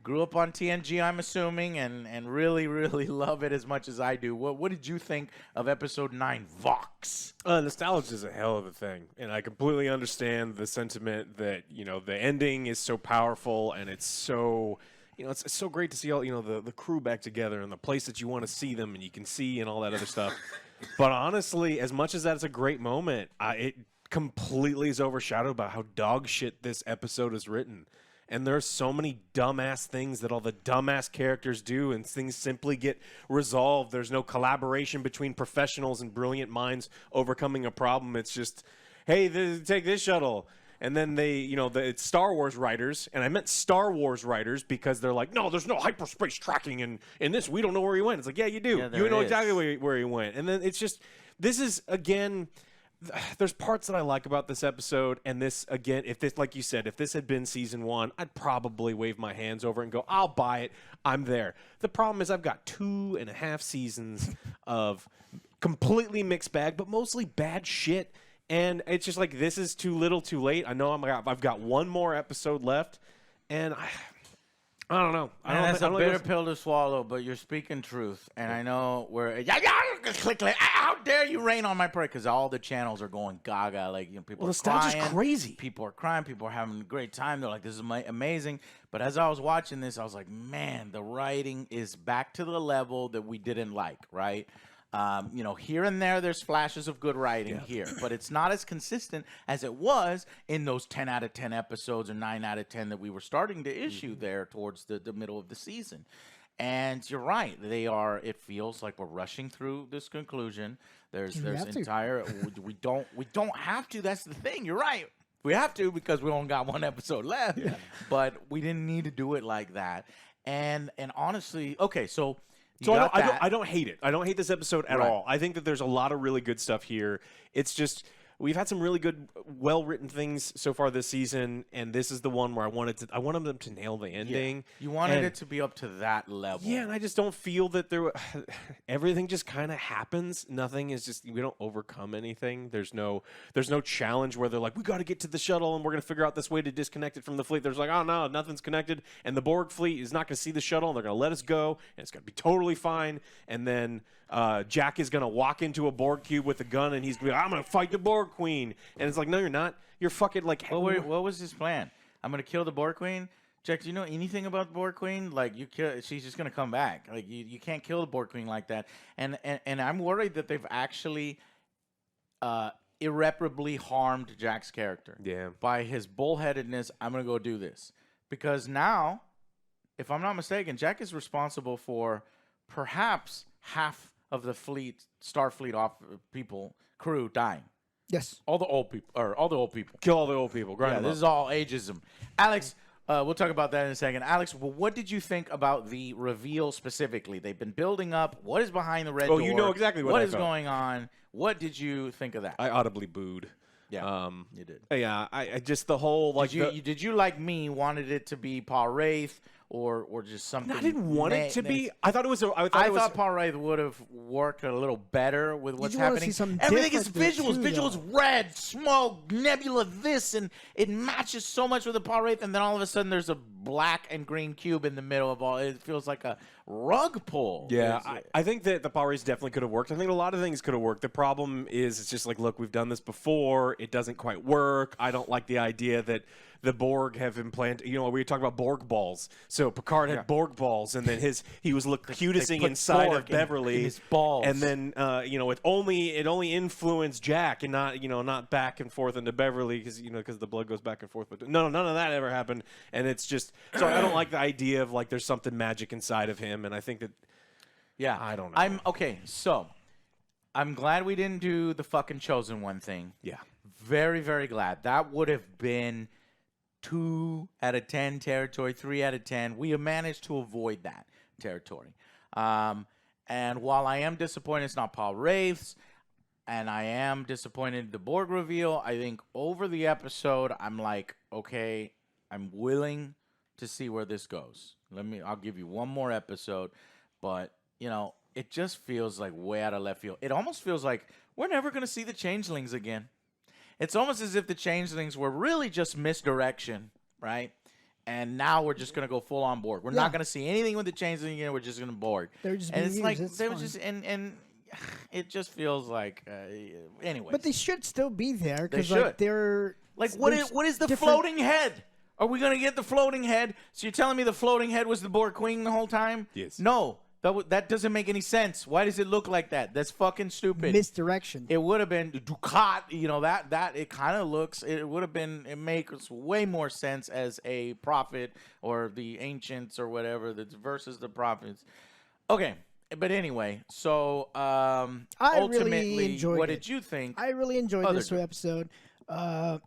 grew up on TNG, I'm assuming, and really love it as much as I do. What did you think of Episode 9, Vox? Nostalgia is a hell of a thing, and I completely understand the sentiment that, the ending is so powerful, and it's so, it's so great to see all, the crew back together and the place that you want to see them and you can see and all that other stuff. But honestly, as much as that's a great moment, it completely is overshadowed by how dog shit this episode is written. And there's so many dumbass things that all the dumbass characters do, and things simply get resolved. There's no collaboration between professionals and brilliant minds overcoming a problem. It's just, hey, take this shuttle. And then it's Star Wars writers, and I meant Star Wars writers because they're like, no, there's no hyperspace tracking in this. We don't know where he went. It's like, yeah, you do. Yeah, you know exactly where he went. And then it's just, this is, again, there's parts that I like about this episode, and this, again, if this, like you said, if this had been Season 1, I'd probably wave my hands over it and go, I'll buy it. I'm there. The problem is I've got 2.5 seasons of completely mixed bag, but mostly bad shit. And it's just like, this is too little too late. I know I've got 1 more episode left, and I don't know. Man, that's a think bitter that's- pill to swallow, but you're speaking truth. And I know I don't bitter think pill to swallow, but you're speaking truth. And I know click, how dare you rain on my parade? Because all the channels are going gaga. Like, people Well, are the stats crying. is crazy. People are crying. People are having a great time. They're like, this is amazing. But as I was watching this, I was like, man, the writing is back to the level that we didn't like, right? Here and there, there's flashes of good writing here, but it's not as consistent as it was in those 10 out of 10 episodes or 9 out of 10 that we were starting to issue there towards the middle of the season. And you're right; it feels like we're rushing through this conclusion. There's entire. We don't have to. That's the thing. You're right. We have to because we only got one episode left. Yeah. But we didn't need to do it like that. And honestly, okay, so. I don't hate it. I don't hate this episode at Right. all. I think that there's a lot of really good stuff here. It's just we've had some really good, well-written things so far this season, and this is the one where I wanted them to nail the ending. You wanted it to be up to that level. Yeah, and I just don't feel that everything just kind of happens. Nothing is just we don't overcome anything. There's no challenge where they're like, we got to get to the shuttle and we're gonna figure out this way to disconnect it from the fleet. There's like, oh no, nothing's connected, and the Borg fleet is not gonna see the shuttle and they're gonna let us go, and it's gonna be totally fine. And then Jack is gonna walk into a Borg cube with a gun and he's gonna be like, I'm gonna fight the Borg Queen, and it's like, no, you're not. You're fucking like. What was his plan? I'm gonna kill the Borg Queen. Jack, do you know anything about the Borg Queen? Like, she's just gonna come back. Like, you can't kill the Borg Queen like that. And I'm worried that they've actually irreparably harmed Jack's character. Yeah. By his bullheadedness, I'm gonna go do this because now, if I'm not mistaken, Jack is responsible for perhaps half of the Starfleet crew dying. Yes. All the old people. Kill all the old people. Grind Yeah, them this up. is all ageism. Alex, we'll talk about that in a second. Alex, well, what did you think about the reveal specifically? They've been building up. What is behind the red door? You know exactly what I is felt. going on. What did you think of that? I audibly booed. Yeah, you did. Yeah, I just the whole like. Did you like me wanted it to be Paul Wraith or just something? I didn't want it to be. I thought it was. I thought Paul Wraith would have worked a little better with what's you wanna happening. see something Everything is different visuals. too, Visuals, though. red, smoke, nebula, this, and it matches so much with the Paul Wraith. And then all of a sudden, there's a black and green cube in the middle of all. It feels like a rug pull. Yeah, I think that the Power Race definitely could have worked. I think a lot of things could have worked. The problem is it's just like, look, we've done this before. It doesn't quite work. I don't like the idea that the Borg have implanted. You know, we talk about Borg balls. So Picard had Borg balls, and then he was cutising put inside Borg of Beverly, in his balls. and then it only influenced Jack, and not back and forth into Beverly because the blood goes back and forth. But no, none of that ever happened, and it's just so I don't like the idea of like there's something magic inside of him, and I think that I don't know. So I'm glad we didn't do the fucking Chosen One thing. Yeah. Very, very glad. That would have been 2 out of 10 territory, 3 out of 10. We have managed to avoid that territory. And while I am disappointed it's not Paul Wraith's, and I am disappointed the Borg reveal, I think over the episode, I'm like, okay, I'm willing to see where this goes. I'll give you one more episode, but, it just feels like way out of left field. It almost feels like we're never going to see the Changelings again. It's almost as if the Changelings were really just misdirection, right? And now we're just going to go full on Borg. We're not going to see anything with the Changelings again. We're just going to Borg. They're just and being it's used. like It's they were fine. just and it just feels like anyway. But they should still be there They because should. like they're Like, there's what is the different- floating head? Are we going to get the floating head? So you're telling me the floating head was the Borg Queen the whole time? Yes. No, that doesn't make any sense. Why does it look like that? That's fucking stupid. misdirection? It would have been Ducat, that it kind of looks, it would have been, it makes way more sense as a prophet or the ancients or whatever that's versus the prophets. Okay. But anyway, so I ultimately, really enjoyed what it. did you think? I really enjoyed Other this good. episode. I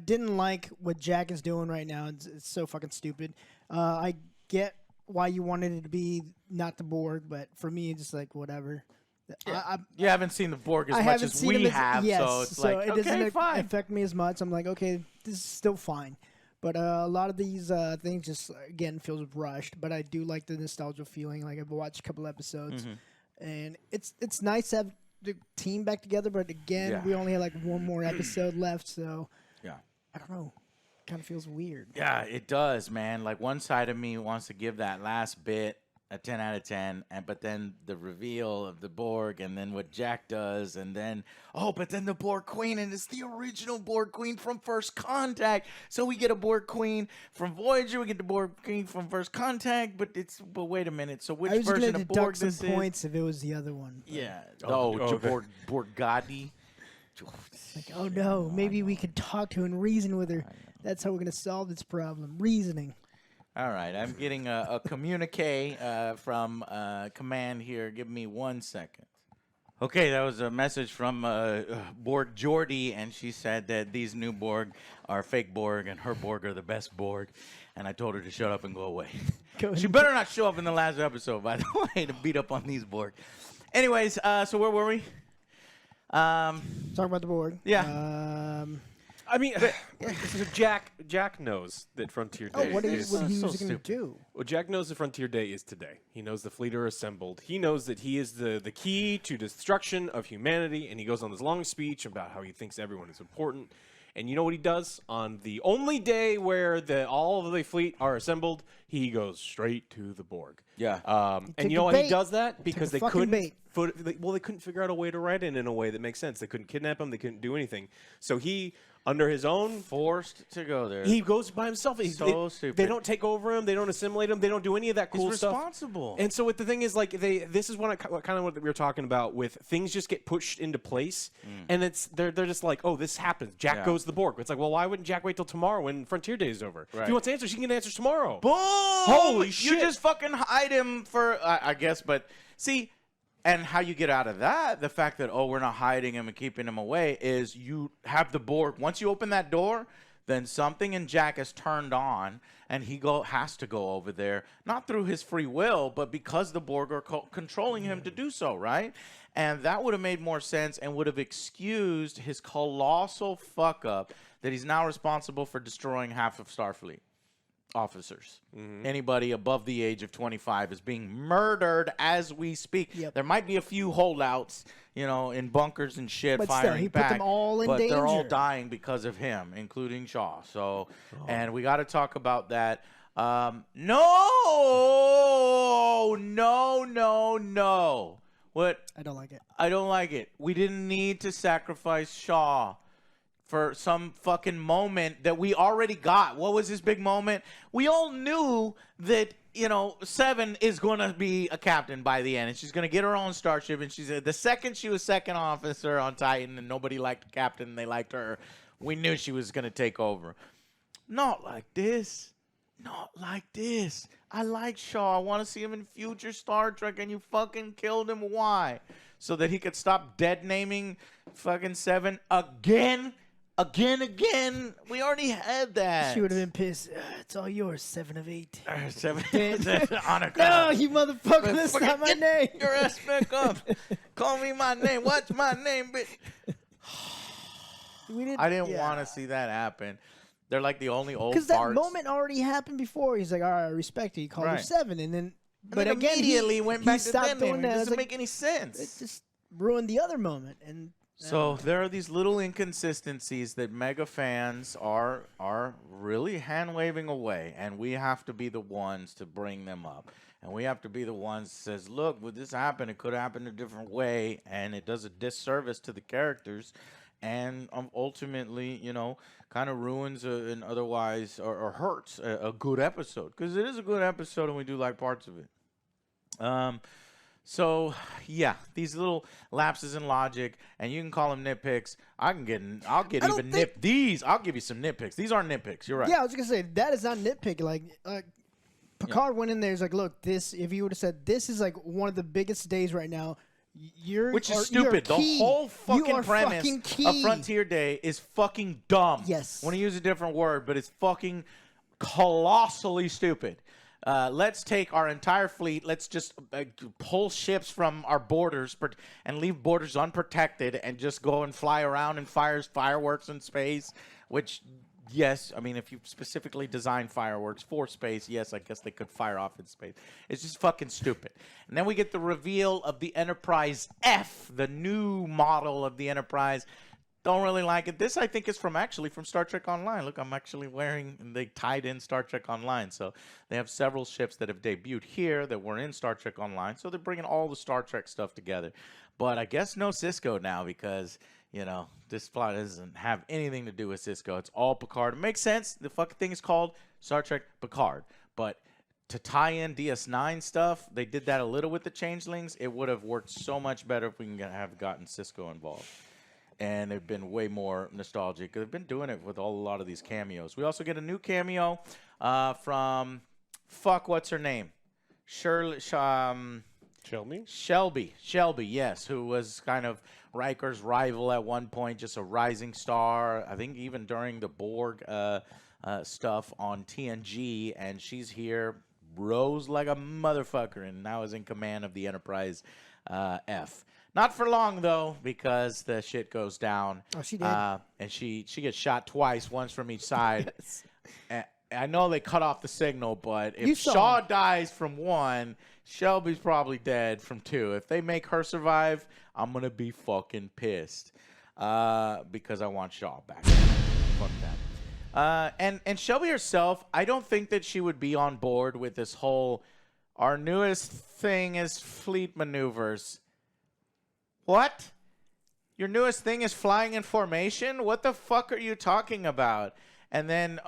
didn't like what Jack is doing right now. It's so fucking stupid. I get why you wanted it to be not the Borg, but for me, it's just like whatever. You haven't seen the Borg as I much haven't as seen we him as, have, yes, so it's like, it doesn't okay, fine. affect me as much. I'm like, okay, this is still fine. But a lot of these things just, again, feels rushed. But I do like the nostalgia feeling. Like, I've watched a couple episodes. And it's nice to have the team back together. But, again, Yeah. we only have, like, one more episode left. So, Yeah. I don't know. kind of feels weird. Yeah, it does, man. Like one side of me wants to give that last bit a 10 out of 10, but then the reveal of the Borg, and then what Jack does, and then but then the Borg Queen, and it's the original Borg Queen from First Contact. So we get a Borg Queen from Voyager, we get the Borg Queen from First Contact, but wait a minute. So which I was version going of to Borg deduct this some points if it was the other one. is? Yeah. Okay. Borgadi. Like, oh no, maybe we could talk to her and reason with her. That's how we're going to solve this problem. Reasoning. All right, I'm getting a communique from command here. Give me 1 second. Okay, that was a message from Borg Geordie, and she said that these new Borg are fake Borg, and her Borg are the best Borg. And I told her to shut up and go away. She better not show up in the last episode, by the way, to beat up on these Borg. Anyways, so where were we? Talk about the Borg. Yeah. I mean, so Jack knows that Frontier Day What is... he was so going to stupid. do? Well, Jack knows that Frontier Day is today. He knows the fleet are assembled. He knows that he is the key to destruction of humanity, and he goes on this long speech about how he thinks everyone is important. And you know what he does? On the only day where all of the fleet are assembled, he goes straight to the Borg. Yeah. And you know why bait. he does that? Because the they fucking couldn't... bait. They couldn't figure out a way to write it in a way that makes sense. They couldn't kidnap him. They couldn't do anything. So he... Under his own, Forced to go there. he goes by himself. Stupid. They don't take over him. They don't assimilate him. They don't do any of that cool He's stuff. responsible. And so, the thing is, like, this is what we were talking about with things just get pushed into place, and they're just like, oh, this happens. Jack goes to the Borg. It's like, well, why wouldn't Jack wait till tomorrow when Frontier Day is over? Right. If he wants answers, he can get answers tomorrow. Boom! Holy shit. You just fucking hide him for, I guess, but see, and how you get out of that, the fact that, we're not hiding him and keeping him away, is you have the Borg. Once you open that door, then something in Jack is turned on, and he has to go over there, not through his free will, but because the Borg are controlling him to do so, right? And that would have made more sense and would have excused his colossal fuck-up that he's now responsible for destroying half of Starfleet. Officers. Anybody above the age of 25 is being murdered as we speak. Yep. There might be a few holdouts, in bunkers and shit, But still, firing he put back. them all in but they're all danger. dying because of him, including Shaw. So, and we got to talk about that. No. What? I don't like it. I don't like it. We didn't need to sacrifice Shaw for some fucking moment that we already got. What was his big moment? We all knew that, Seven is going to be a captain by the end, and she's going to get her own starship, and the second she was second officer on Titan and nobody liked the captain and they liked her, we knew she was going to take over. Not like this. Not like this. I like Shaw. I want to see him in future Star Trek, and you fucking killed him. Why? So that he could stop dead naming fucking Seven again? Again. We already had that. She would have been pissed. It's all yours, 7 of 8. 7 Dead. on a No, you motherfucker, that's not my name. Get your ass back up. Call me my name. What's my name, bitch? I didn't want to see that happen. They're like the only old farts. Because that moment already happened before. He's like, all right, I respect you. He called her Right. 7. And then, But again, immediately went back to stopped dead doing naming. that. It I was doesn't like, make any sense. it just ruined the other moment. And So there are these little inconsistencies that mega fans are really hand-waving away, and we have to be the ones to bring them up. And we have to be the ones that says, look, would this happen? It could happen a different way, and it does a disservice to the characters, and ultimately, kind of ruins an otherwise or hurts a good episode. Because it is a good episode, and we do like parts of it. So, yeah, these little lapses in logic, and you can call them nitpicks. I'll give you some nitpicks. These aren't nitpicks. You're right. yeah, I was going to say, that is not nitpick. Like, Picard went in there. He's like, look, if you would have said, this is like one of the biggest days right now. Which is stupid. The whole fucking premise of Frontier Day is fucking dumb. Yes. I want to use a different word, but it's fucking colossally stupid. Let's take our entire fleet. Let's just pull ships from our borders and leave borders unprotected and just go and fly around and fire fireworks in space, which, yes, I mean, if you specifically design fireworks for space, yes, I guess they could fire off in space. It's just fucking stupid. And then we get the reveal of the Enterprise F, the new model of the Enterprise. Don't really like it. This, I think, is from Star Trek Online. Look, I'm actually wearing, and they tied in Star Trek Online. So they have several ships that have debuted here that were in Star Trek Online. So they're bringing all the Star Trek stuff together. But I guess no Cisco now because, you know, this plot doesn't have anything to do with Cisco. It's all Picard. It makes sense. The fucking thing is called Star Trek Picard. But to tie in DS9 stuff, they did that a little with the Changelings. It would have worked so much better if we can have gotten Cisco involved. And it'd been way more nostalgic. They've been doing it with a lot of these cameos. We also get a new cameo from, what's her name? Shelby, yes, who was kind of Riker's rival at one point, just a rising star. I think even during the Borg stuff on TNG, and she's here, rose like a motherfucker, and now is in command of the Enterprise F. Not for long, though, because the shit goes down. Oh, she did. And she gets shot twice, once from each side. Yes. I know they cut off the signal, but if Shaw dies from one, Shelby's probably dead from two. If they make her survive, I'm going to be fucking pissed because I want Shaw back. Fuck that. And Shelby herself, I don't think that she would be on board with this whole, our newest thing is fleet maneuvers. What? Your newest thing is flying in formation? What the fuck are you talking about? And then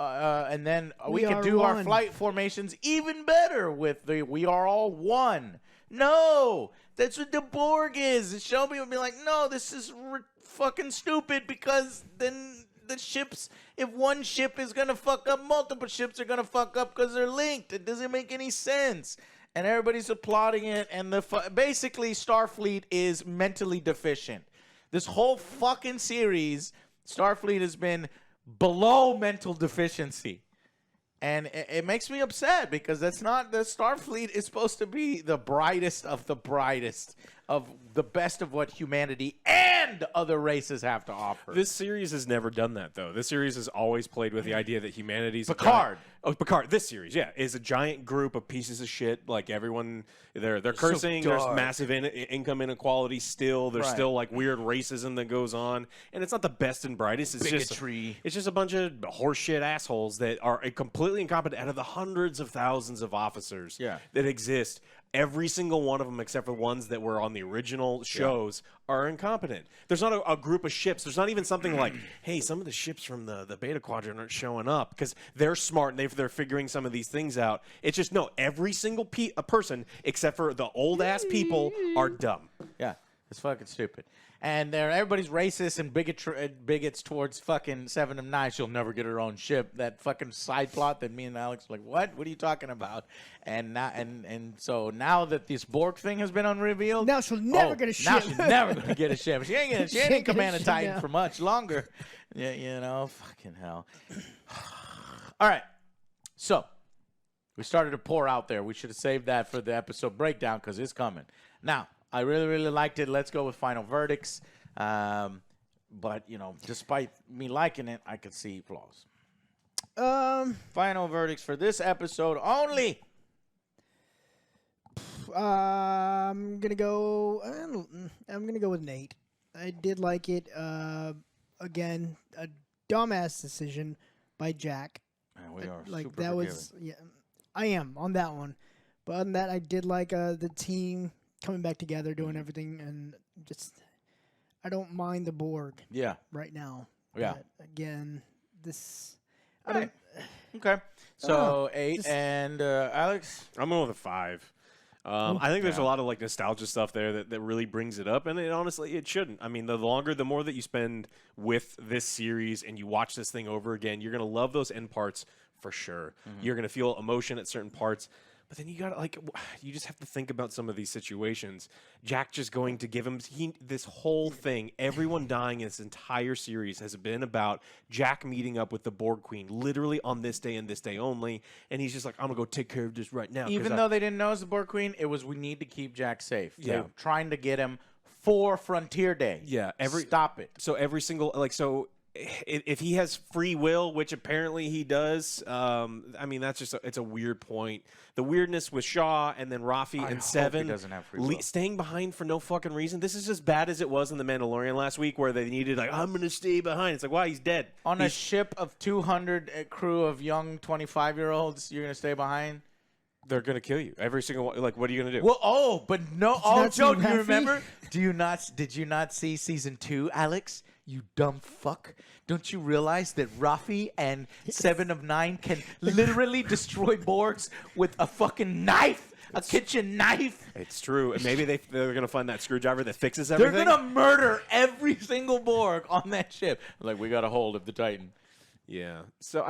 we could do our flight formations even better with the We Are All One. No, that's what the Borg is. And Shelby would be like, no, this is fucking stupid because then the ships, if one ship is going to fuck up, multiple ships are going to fuck up because they're linked. It doesn't make any sense. And everybody's applauding it, and basically Starfleet is mentally deficient. This whole fucking series, Starfleet has been below mental deficiency. And it makes me upset because that's not, the Starfleet is supposed to be the brightest of the best of what humanity and other races have to offer. This series has never done that, though. This series has always played with the idea that humanity's Picard. Picard. This series, yeah, is a giant group of pieces of shit. Like everyone, they're cursing. So there's massive income inequality still. There's still like weird racism that goes on, and it's not the best and brightest. It's bigotry. It's just a bunch of horseshit assholes that are completely incompetent. Out of the hundreds of thousands of officers that exist, every single one of them, except for ones that were on the original shows, are incompetent. There's not a group of ships. There's not even something like, hey, some of the ships from the Beta Quadrant aren't showing up because they're smart and they're figuring some of these things out. It's just, no, every single person, except for the old-ass people, are dumb. Yeah, it's fucking stupid. And everybody's racist and bigots towards fucking Seven of Nine. She'll never get her own ship. That fucking side plot that me and Alex were like, what? What are you talking about? So now that this Borg thing has been unrevealed, now she'll never get a ship. Now she's never gonna get a ship. She ain't in Command of Titan for much longer. Yeah, you know, fucking hell. All right, so we started to pour out there. We should have saved that for the episode breakdown because it's coming now. I really, really liked it. Let's go with final verdicts. But, you know, despite me liking it, I could see flaws. Final verdicts for this episode only. I'm gonna go with Nate. I did like it. Again, a dumbass decision by Jack. Man, we are like super that forgiving. was I am on that one. But other than that, I did like the team coming back together, doing everything, and just I don't mind the Borg. Yeah. Right now. Yeah. But again, this. Right. Okay. So 8 and Alex. I'm going with a 5. I think there's a lot of like nostalgia stuff there that really brings it up, and honestly, it shouldn't. I mean, the more that you spend with this series and you watch this thing over again, you're gonna love those end parts for sure. You're gonna feel emotion at certain parts. But then you just have to think about some of these situations. Jack just going to give him this whole thing. Everyone dying in this entire series has been about Jack meeting up with the Borg Queen literally on this day and this day only. And he's just like, I'm going to go take care of this right now. Even though they didn't know it was the Borg Queen, it was we need to keep Jack safe. Yeah. They were trying to get him for Frontier Day. Yeah. Stop it. So every single, if he has free will, which apparently he does, I mean, that's just it's a weird point. The weirdness with Shaw and then Rafi and hope Seven he doesn't have free will. staying behind for no fucking reason. This is as bad as it was in The Mandalorian last week, where they needed like, I'm gonna stay behind. It's like, wow, he's dead On a ship of 200 crew of young 25-year-olds, you're gonna stay behind. They're gonna kill you. Every single one. Like, what are you gonna do? Well, but no. Joe, do you Rafi? remember? Did you not see season 2, Alex? You dumb fuck. Don't you realize that Rafi and 7 of 9 can literally destroy Borgs with a fucking knife? A kitchen knife? It's true. And maybe they're going to find that screwdriver that fixes everything. They're going to murder every single Borg on that ship. Like, we got a hold of the Titan. Yeah. So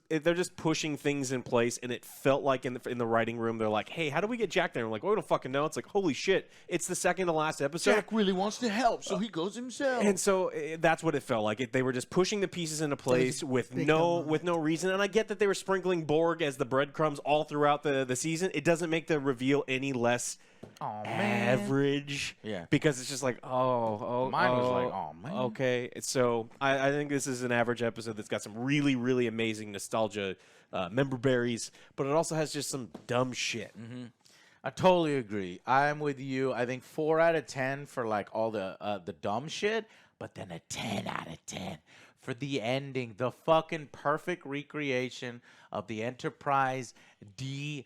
they're just pushing things in place, and it felt like in the writing room they're like, "Hey, how do we get Jack there?" And I'm like, "We don't fucking know." It's like, holy shit! It's the second to last episode. Jack really wants to help, so he goes himself. And so that's what it felt like. They were just pushing the pieces into place with no reason. And I get that they were sprinkling Borg as the breadcrumbs all throughout the season. It doesn't make the reveal any less average. Yeah. Because it's just like, mine was like, oh, man. Okay. So I think this is an average episode that's got some really, really amazing nostalgia member berries, but it also has just some dumb shit. Mm-hmm. I totally agree. I'm with you. I think 4 out of 10 for like all the dumb shit, but then a 10 out of 10 for the ending, the fucking perfect recreation of the Enterprise D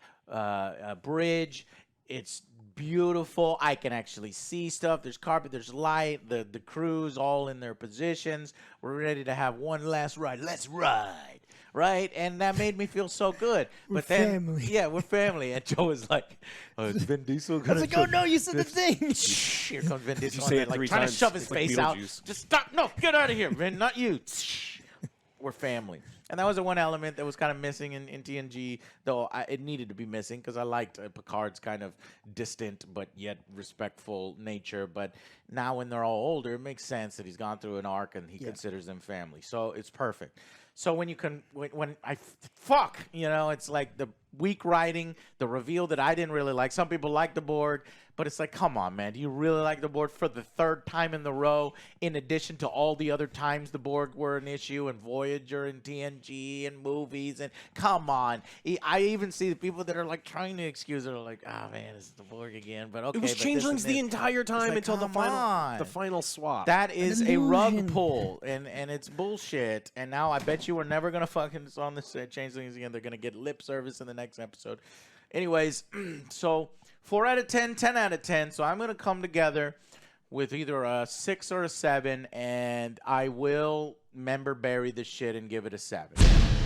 bridge. It's beautiful. I can actually see stuff. There's carpet, there's light, the crew's all in their positions. We're ready to have one last ride. Let's ride. Right? And that made me feel so good. We're but then, family. Yeah, we're family. And Joe was like, oh, is Vin Diesel I was gonna like, oh no, you said the thing. Here comes Vin Diesel. say it like 3 trying times. to shove his It's like face out. Beetlejuice. Just stop. No, get out of here, Vin. Not you. We're family. And that was the one element that was kind of missing in TNG, though it needed to be missing because I liked Picard's kind of distant but yet respectful nature. But now when they're all older, it makes sense that he's gone through an arc and he considers them family. So it's perfect. So when it's like the weak writing, the reveal that I didn't really like. Some people like the Borg, but it's like, come on, man. Do you really like the Borg for the 3rd time in the row, in addition to all the other times the Borg were an issue in Voyager and TNG and movies? And come on. I even see the people that are like trying to excuse it are like, oh, man, it's the Borg again. But okay. It was changelings the entire time like, until the final swap. That is a rug pull, and it's bullshit. And now I bet you we're never going to fucking on this changelings again. They're going to get lip service in the next episode. Anyways, so 4 out of 10, 10 out of 10. So I'm going to come together with either a 6 or a 7, and I will member bury this shit and give it a 7.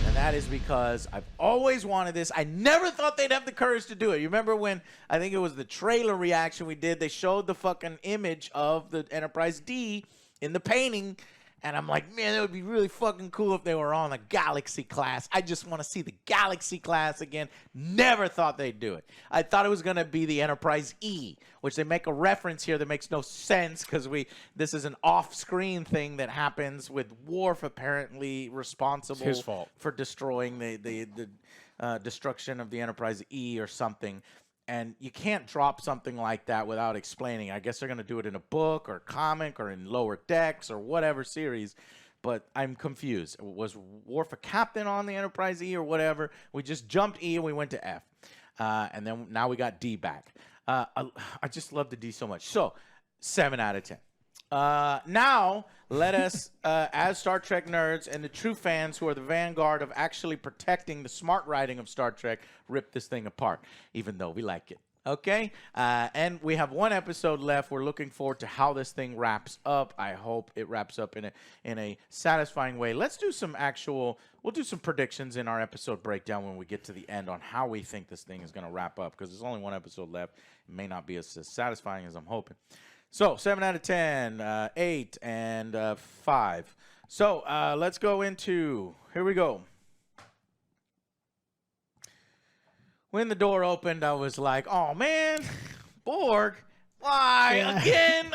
And that is because I've always wanted this. I never thought they'd have the courage to do it. You remember when, I think it was the trailer reaction we did, they showed the fucking image of the Enterprise D in the painting, and I'm like, man, it would be really fucking cool if they were on a Galaxy class. I just want to see the Galaxy class again. Never thought they'd do it. I thought it was going to be the Enterprise E, which they make a reference here that makes no sense because this is an off-screen thing that happens with Worf apparently responsible his fault for destroying the destruction of the Enterprise E or something. And you can't drop something like that without explaining. I guess they're going to do it in a book or comic or in Lower Decks or whatever series. But I'm confused. Was Worf a captain on the Enterprise E or whatever? We just jumped E and we went to F. And then now we got D back. I just love the D so much. So 7 out of 10. Now, let us, as Star Trek nerds and the true fans who are the vanguard of actually protecting the smart writing of Star Trek, rip this thing apart, even though we like it. Okay? And we have 1 episode left. We're looking forward to how this thing wraps up. I hope it wraps up in a satisfying way. Let's do some we'll do some predictions in our episode breakdown when we get to the end on how we think this thing is going to wrap up, because there's only 1 episode left. It may not be as satisfying as I'm hoping. So 7 out of 10, 8, and 5. So let's go into, here we go. When the door opened, I was like, oh, man, Borg, why? Yeah. Again.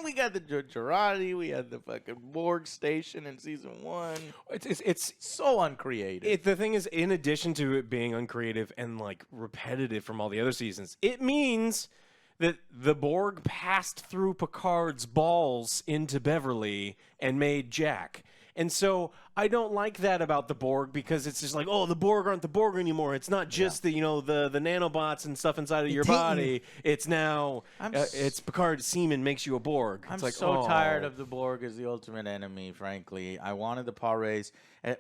We got the Jurati. We had the fucking Borg station in season 1. It's so uncreative. the thing is, in addition to it being uncreative and like repetitive from all the other seasons, it means that the Borg passed through Picard's balls into Beverly and made Jack. And so I don't like that about the Borg because it's just like, oh, the Borg aren't the Borg anymore. It's not just the nanobots and stuff inside of your body. It's now it's Picard's semen makes you a Borg. I'm it's like, so tired of the Borg as the ultimate enemy, frankly. I wanted the Pares,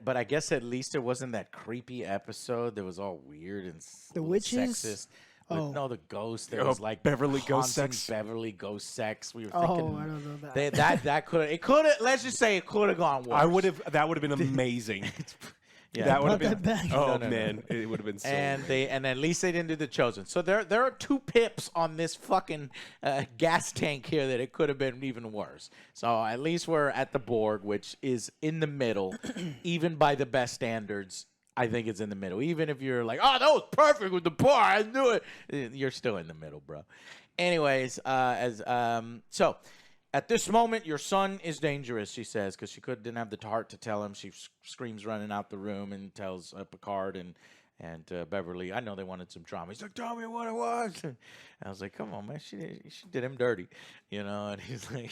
but I guess at least it wasn't that creepy episode that was all weird and The witches? sexist. No, the ghost. There Oh, was like Beverly ghost haunting sex? Beverly ghost sex. We were Oh, thinking I don't know that. that could have. Let's just say it could have gone worse. that would have been amazing. Yeah. That would have Not been. that bad. Oh No. man, it would have been so. And at least they didn't do the Chosen. So there are 2 pips on this fucking gas tank here that it could have been even worse. So at least we're at the Borg, which is in the middle, even by the best standards. I think it's in the middle. Even if you're like, oh, that was perfect with the bar, I knew it. You're still in the middle, bro. Anyways, so at this moment, your son is dangerous, she says, because she didn't have the heart to tell him. She screams running out the room and tells Picard and Beverly, I know they wanted some drama. He's like, tell me what it was. And I was like, come on, man. She did him dirty, And he's like,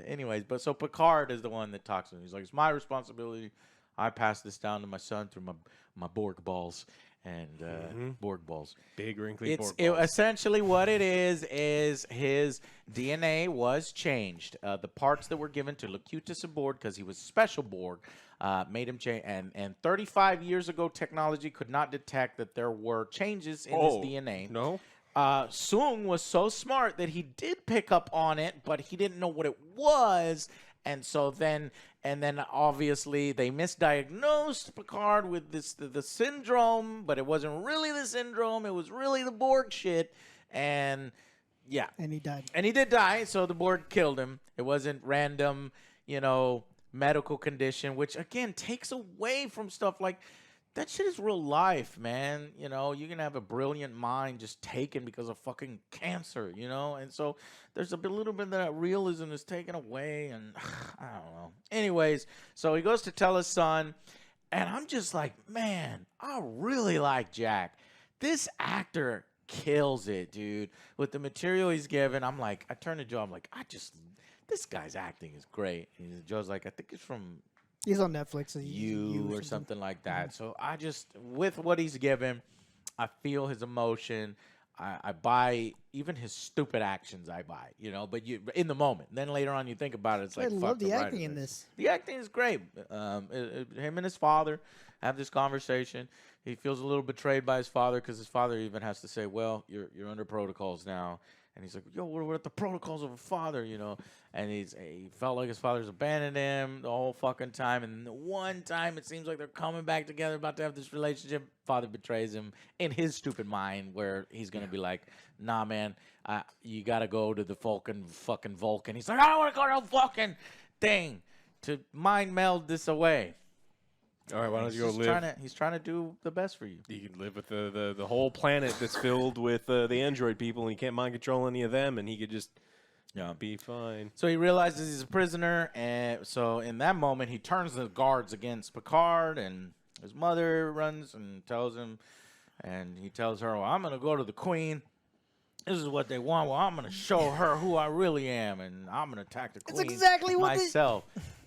anyways. But so Picard is the one that talks to him. He's like, it's my responsibility. I passed this down to my son through my Borg balls and Borg balls. Big wrinkly Borg It, balls. essentially what it is his DNA was changed. The parts that were given to Locutus aboard, because he was a special Borg, made him change. And 35 years ago, technology could not detect that there were changes in his DNA. No? Soong was so smart that he did pick up on it, but he didn't know what it was. And so then obviously they misdiagnosed Picard with the syndrome, but it wasn't really the syndrome. It was really the Borg shit. And yeah. And he died. And he did die, so the Borg killed him. It wasn't random, medical condition, which again takes away from stuff like that shit is real life, man. You can have a brilliant mind just taken because of fucking cancer, And so there's a little bit of that realism is taken away, and I don't know. Anyways, so he goes to tell his son, and I'm just like, man, I really like Jack. This actor kills it, dude. With the material he's given, I'm like, I turn to Joe, I'm like, this guy's acting is great. And Joe's like, I think it's from He's on Netflix. You or something like that. So I just, with what he's given, I feel his emotion. I buy even his stupid actions. I buy, but in the moment. Then later on, you think about it. It's like, I love fuck the writers. acting in this. The acting is great. Him and his father have this conversation. He feels a little betrayed by his father because his father even has to say, "Well, you're under protocols now." And he's like, yo, what are the protocols of a father, And he felt like his father's abandoned him the whole fucking time. And the one time it seems like they're coming back together, about to have this relationship, father betrays him in his stupid mind, where he's going to be like, nah, man, you got to go to the fucking Vulcan. He's like, I don't want to go to a fucking thing to mind meld this away. All right, why don't you go live? He's trying to do the best for you. You can live with the whole planet that's filled with the android people, and you can't mind control any of them, and he could just be fine. So he realizes he's a prisoner, and so in that moment, he turns the guards against Picard, and his mother runs and tells him, and he tells her, well, I'm going to go to the Queen. This is what they want. Well, I'm going to show her who I really am, and I'm going to attack the Queen That's exactly what myself.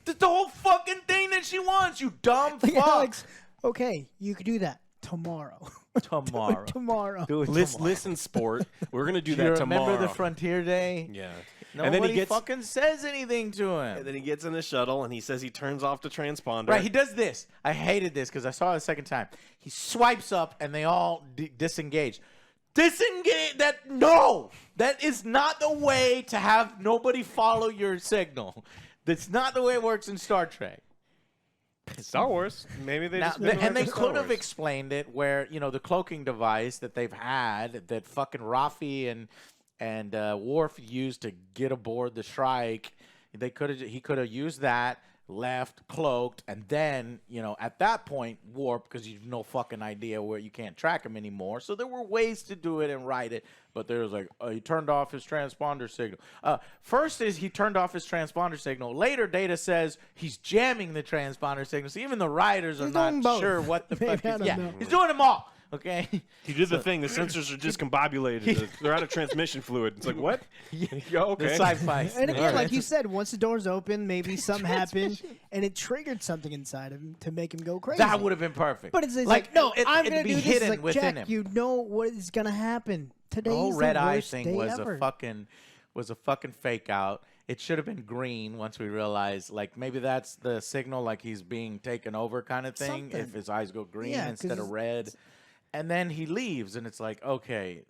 That's the whole fucking thing that she wants, you dumb Like, fuck. Alex, okay, you could do that tomorrow. Tomorrow. Tomorrow. Do it tomorrow. Listen, sport. We're going to do Do you that tomorrow. remember the Frontier Day? Yeah. Nobody and then he gets fucking says anything to him. And then he gets in the shuttle, and he says he turns off the transponder. Right, he does this. I hated this because I saw it the second time. He swipes up, and they all disengage. Disengage? That is not the way to have nobody follow your signal. That's not the way it works in Star Trek. Star Wars. Maybe they just and they Star could have Wars. explained it where, the cloaking device that they've had that fucking Rafi and Worf used to get aboard the Shrike. He could have used that, left, cloaked, and then, at that point, warp, because you've no fucking idea where you can't track him anymore. So there were ways to do it and write it, but there was like, he turned off his transponder signal. First is he turned off his transponder signal. Later, Data says he's jamming the transponder signal. So even the writers are He's not doing both. sure what the fuck Maybe, I is. don't Yeah, know. he's doing them all. Okay. He did the thing. The sensors are discombobulated. They're out of transmission fluid. It's like, what? Yeah, okay. The sci-fi. And again, Alright. like you said, once the doors open, maybe something happened, and it triggered something inside of him to make him go crazy. That would have been perfect. But it's like, no, I'm it'd gonna be do this. hidden It's like, within Jack, him. you know what is gonna happen. The Today's whole the red eye worst thing day was ever. a fucking fake out. It should have been green once we realized, like, maybe that's the signal, like he's being taken over kind of thing. Something. If his eyes go green Yeah, 'cause instead of red. And then he leaves, and it's like, okay,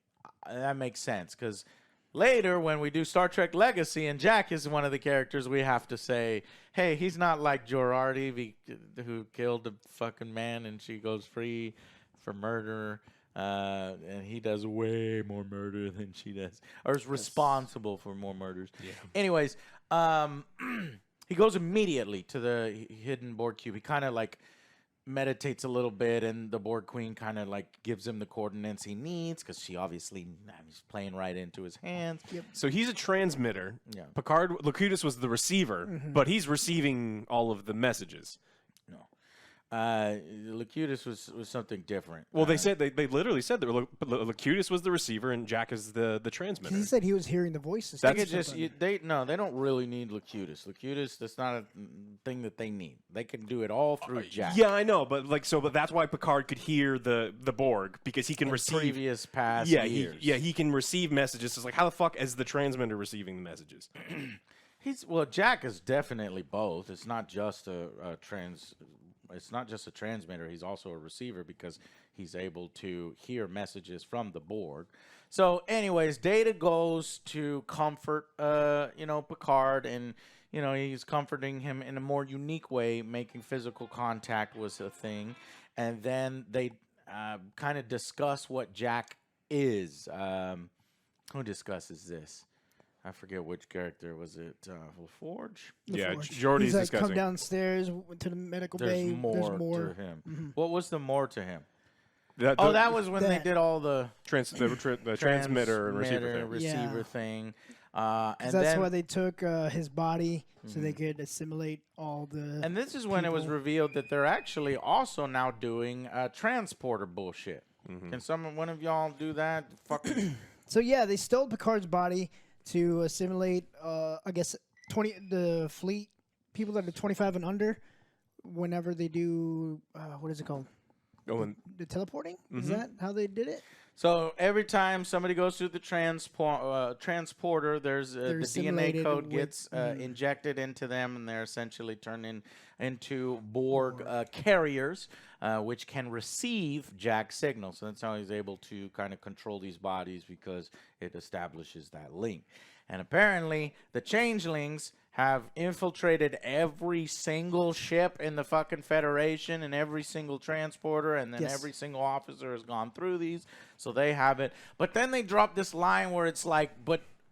that makes sense. Because later, when we do Star Trek Legacy, and Jack is one of the characters, we have to say, hey, he's not like Jor-Ardi, who killed a fucking man, and she goes free for murder. And he does way more murder than she does, or is responsible for more murders. Yeah. Anyways, he goes immediately to the hidden Borg cube. He kind of like meditates a little bit, and the Borg Queen kind of like gives him the coordinates he needs because she obviously he's playing right into his hands. Yep. So he's a transmitter. Yeah. Picard, Locutus was the receiver, but he's receiving all of the messages. No. Locutus was something different. Well, they said they literally said that Locutus was the receiver and Jack is the transmitter. He said he was hearing the voices. They could just they don't really need Locutus. Locutus, that's not a thing that they need. They can do it all through Jack. Yeah, I know, but but that's why Picard could hear the Borg because he can receive previous past years. He can receive messages. It's like how the fuck is the transmitter receiving the messages? Jack is definitely both. It's not just It's not just a transmitter. He's also a receiver because he's able to hear messages from the Borg. So, anyways, Data goes to comfort, Picard, and he's comforting him in a more unique way. Making physical contact was a thing, and then they kind of discuss what Jack is. Who discusses this? I forget which character was it. LaForge? Yeah, Forge. Jordy's He's like, discussing. come downstairs to the medical bay. There's more to him. What was the more to him? That was when they did all the transmitter and receiver thing. And that's why they took his body so they could assimilate all the. And this is when it was revealed that they're actually also now doing transporter bullshit. Can one of y'all do that? Fucking. So yeah, they stole Picard's body to assimilate, I guess, the fleet people that are 25 and under. Whenever they do, what is it called? The teleporting? Is that how they did it? So every time somebody goes through the transporter, there's the DNA code gets injected into them, and they're essentially turned into Borg carriers, which can receive Jack's signal. So that's how he's able to kind of control these bodies because it establishes that link. And apparently, the changelings have infiltrated every single ship in the fucking Federation and every single transporter, and then every single officer has gone through these, so they have it. But then they drop this line where it's like,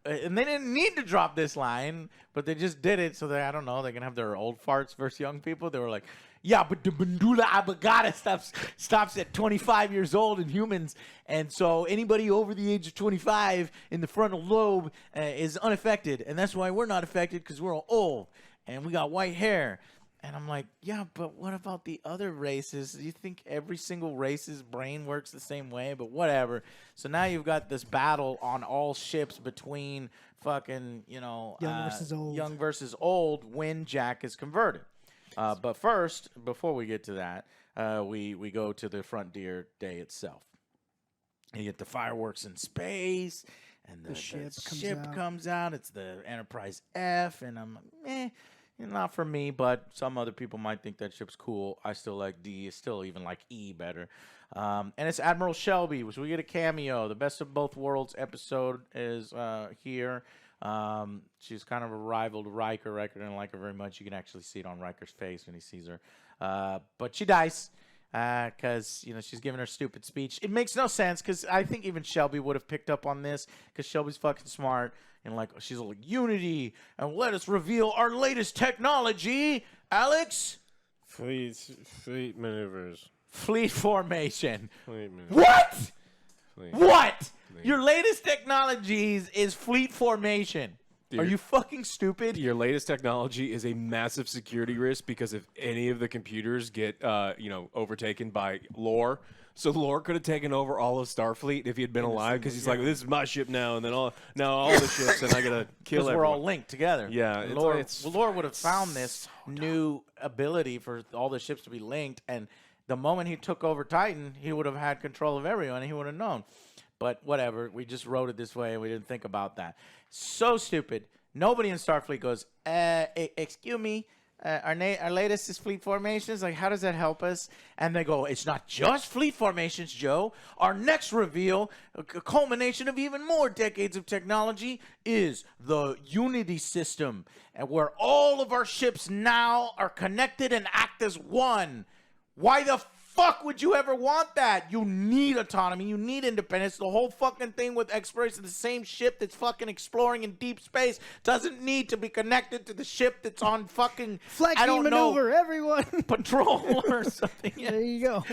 and they didn't need to drop this line, but they just did it so that, I don't know, they can have their old farts versus young people. They were like, yeah, but the Bandula Abagada stops at 25 years old in humans, and so anybody over the age of 25 in the frontal lobe is unaffected, and that's why we're not affected because we're all old, and we got white hair. And I'm like, yeah, but what about the other races? Do you think every single race's brain works the same way? But whatever. So now you've got this battle on all ships between fucking, young versus old when Jack is converted. But first, before we get to that, we go to the Frontier Day itself. You get the fireworks in space, and the ship comes out. It's the Enterprise F, and I'm like, not for me, but some other people might think that ship's cool. I still like D. I still even like E better. And it's Admiral Shelby, which we get a cameo. The Best of Both Worlds episode is here. She's kind of a rival to Riker. Riker didn't like her very much. You can actually see it on Riker's face when he sees her. But she dies because, she's giving her stupid speech. It makes no sense because I think even Shelby would have picked up on this because Shelby's fucking smart. And she's like, unity, and let us reveal our latest technology, Alex. Fleet maneuvers. Fleet formation. Fleet maneuvers. What? Fleet. What? Fleet. Your latest technologies is fleet formation. Are you fucking stupid? Your latest technology is a massive security risk because if any of the computers get, overtaken by lore, So Lore could have taken over all of Starfleet if he had been alive, because he's like, this is my ship now, and then all the ships, and I gotta kill everyone. We're all linked together. Yeah, Lore would have found this new ability for all the ships to be linked, and the moment he took over Titan, he would have had control of everyone, and he would have known. But whatever, we just wrote it this way, and we didn't think about that. So stupid. Nobody in Starfleet goes, excuse me, our latest is fleet formations. Like, how does that help us? And they go, it's not just fleet formations, Joe. Our next reveal, a culmination of even more decades of technology, is the Unity system, and where all of our ships now are connected and act as one. Why the fuck would you ever want that? You need autonomy. You need independence. The whole fucking thing with exploration of the same ship that's fucking exploring in deep space doesn't need to be connected to the ship that's on fucking, Flanking I don't maneuver, know, everyone. patrol or something. There you go.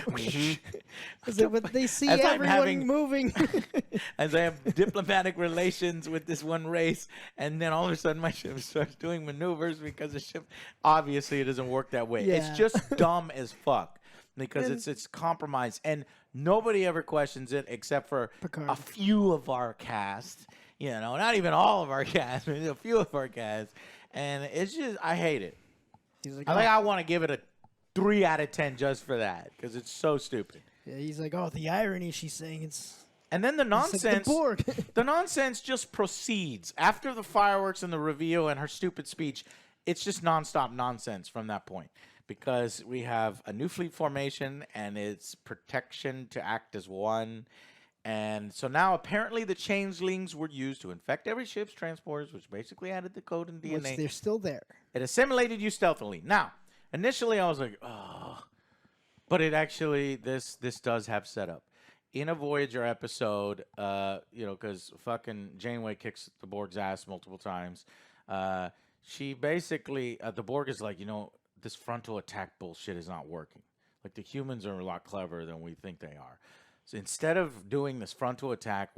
But they see As I'm everyone having- moving. As I have diplomatic relations with this one race, and then all of a sudden my ship starts doing maneuvers because the ship, obviously it doesn't work that way. Yeah. It's just dumb as fuck. Because it's compromised, and nobody ever questions it except for Picard. a few of our cast. You know, not even all of our cast, but a few of our cast. And it's just, I hate it. He's like, I want to give it a 3 out of 10 just for that, because it's so stupid. yeah, he's like, oh, the irony she's saying. It's And then the like nonsense, the Borg. the nonsense just proceeds after the fireworks and the reveal and her stupid speech. It's just nonstop nonsense from that point, because we have a new fleet formation and its protection to act as one. And so now apparently the changelings were used to infect every ship's transporters, which basically added the code and DNA. Which they're still there. It assimilated you stealthily. Now, initially I was like, oh, but it actually, this does have setup. In a Voyager episode, because fucking Janeway kicks the Borg's ass multiple times, she basically, the Borg is like, this frontal attack bullshit is not working. Like, the humans are a lot cleverer than we think they are. So instead of doing this frontal attack,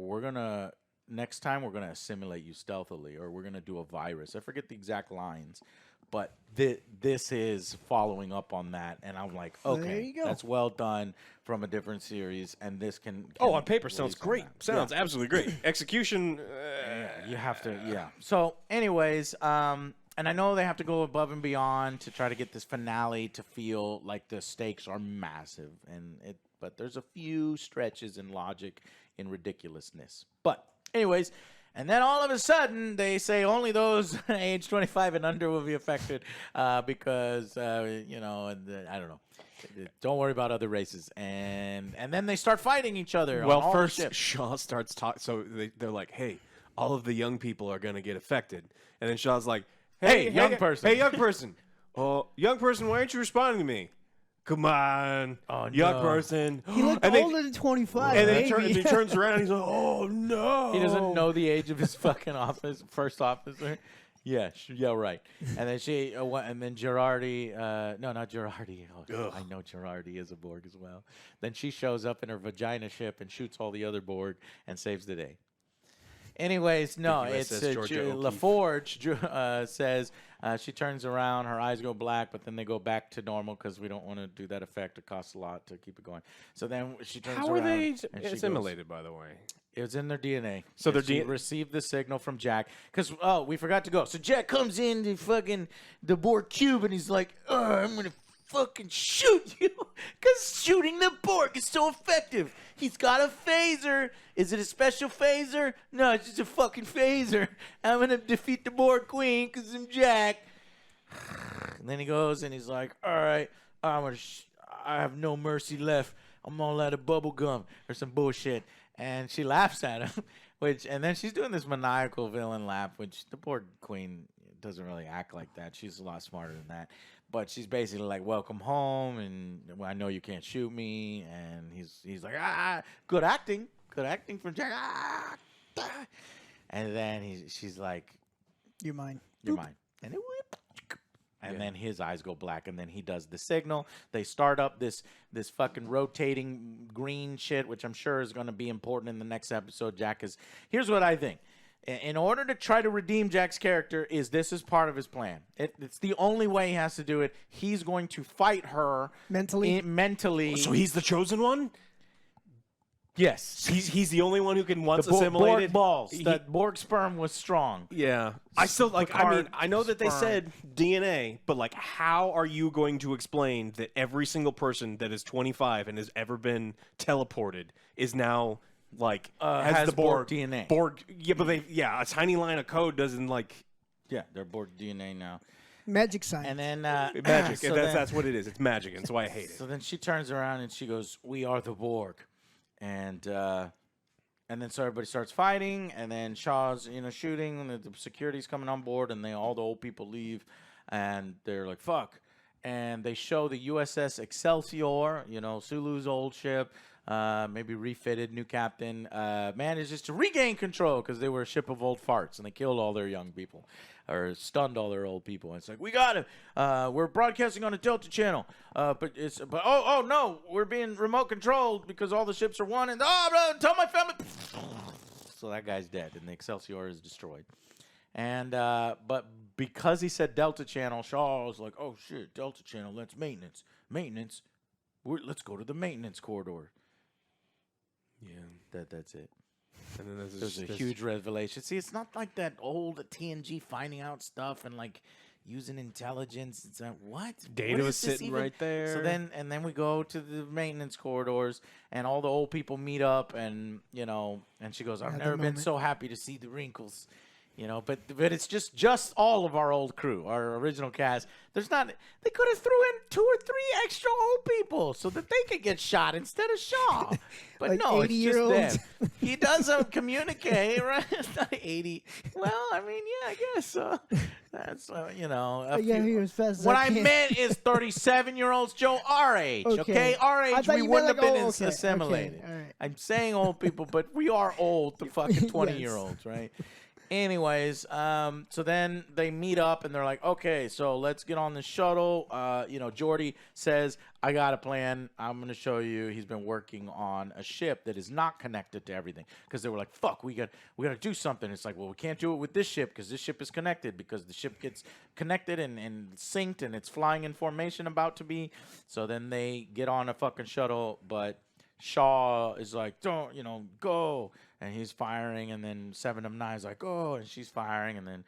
next time we're going to assimilate you stealthily, or we're going to do a virus. I forget the exact lines, but this is following up on that. And I'm like, okay, there you go. that's well done from a different series. And this can on paper sounds release on great. that. Sounds absolutely great. Execution. You have to, yeah. So, anyways, and I know they have to go above and beyond to try to get this finale to feel like the stakes are massive, but there's a few stretches in logic in ridiculousness. But, anyways, and then all of a sudden they say only those age 25 and under will be affected because I don't know. Don't worry about other races, and then they start fighting each other. Well, on all the first ships. Shaw starts talking. So they're like, "Hey, all of the young people are gonna get affected," and then Shaw's like, Hey, young person. Hey, young person. Oh, young person, why aren't you responding to me? Come on, young no. person. He looked And they- older than 25. And then maybe. he turns around and he's like, "Oh no!" He doesn't know the age of his fucking first officer. Yeah, right. And then Girardi, no, not Girardi. Oh, I know Girardi is a Borg as well. Then she shows up in her vagina ship and shoots all the other Borg and saves the day. Anyways, no, it's LaForge says she turns around, her eyes go black, but then they go back to normal because we don't want to do that effect. It costs a lot to keep it going. So then she turns around. How are they and she assimilated, by the way? It was in their DNA. So And their she DNA received the signal from Jack. Because, we forgot to go. So Jack comes in to fucking the Borg cube, and he's like, I'm going to fucking shoot you. Because shooting the Borg is so effective. He's got a phaser. Is it a special phaser? No, it's just a fucking phaser. I'm going to defeat the Borg queen because I'm Jack. And then he goes, and he's like, all right, I have no mercy left. I'm all out of bubble gum or some bullshit. And she laughs at him, and then she's doing this maniacal villain laugh, which the Borg queen doesn't really act like that. She's a lot smarter than that. But she's basically like, welcome home, and I know you can't shoot me. And he's like, good acting from Jack. And then she's like, You're mine. you're mine. And then his eyes go black, and then he does the signal. They start up this fucking rotating green shit, which I'm sure is going to be important in the next episode. Here's what I think. In order to try to redeem Jack's character, this is part of his plan. It's the only way he has to do it. He's going to fight her Mentally? mentally. So he's the chosen one? Yes. He's the only one who can once The assimilated Borg balls. He- That Borg sperm was strong. Yeah. I still like I mean, Picard I know that they sperm. said DNA, but like how are you going to explain that every single person that is 25 and has ever been teleported is now like has the Borg DNA. Borg yeah, but a tiny line of code doesn't like Yeah, they're Borg DNA now. Magic science. And then magic. so That's what it is. It's magic, and so I hate it. So then she turns around and she goes, "We are the Borg," and then so everybody starts fighting, and then Shaw's shooting, and the security's coming on board, and all the old people leave, and they're like, "Fuck," and they show the USS Excelsior, Sulu's old ship. Maybe refitted, new captain, manages to regain control because they were a ship of old farts and they killed all their young people or stunned all their old people. And it's like, we got him. We're broadcasting on a Delta channel, but oh no, we're being remote controlled because all the ships are one. And tell my family. So that guy's dead, and the Excelsior is destroyed. And but because he said Delta channel, Shaw was like, oh shit, Delta channel, that's maintenance. Let's go to the maintenance corridor. Yeah, that's it. And then There's a huge revelation. See, it's not like that old TNG finding out stuff and like using intelligence. It's like, what? Data What is was this sitting even? right there. So then we go to the maintenance corridors, and all the old people meet up, and and she goes, "I've At the never been moment. so happy to see the wrinkles." But it's just all of our old crew, our original cast. They could have threw in 2 or 3 extra old people so that they could get shot instead of Shaw. But Like no, it's just 80-year-olds? them. He doesn't communicate, right? It's not 80. Well, I mean, yeah, I guess so. That's a yeah, few- he was fast as What I I can. meant is 37-year-olds, Joe, our age, okay? Our I age, thought we you wouldn't meant have been like, okay, assimilated. all right. I'm saying old people, but we are old to fucking Yes. 20-year-olds, right? Anyways, so then they meet up and they're like, okay, so let's get on the shuttle. Geordi says, I got a plan. I'm going to show you. He's been working on a ship that is not connected to everything because they were like, fuck, we got to do something. It's like, well, we can't do it with this ship because this ship is connected because the ship gets connected and synced and it's flying in formation about to be. So then they get on a fucking shuttle, but Shaw is like, don't, go. And he's firing, and then Seven of Nine's like, oh, and she's firing, and then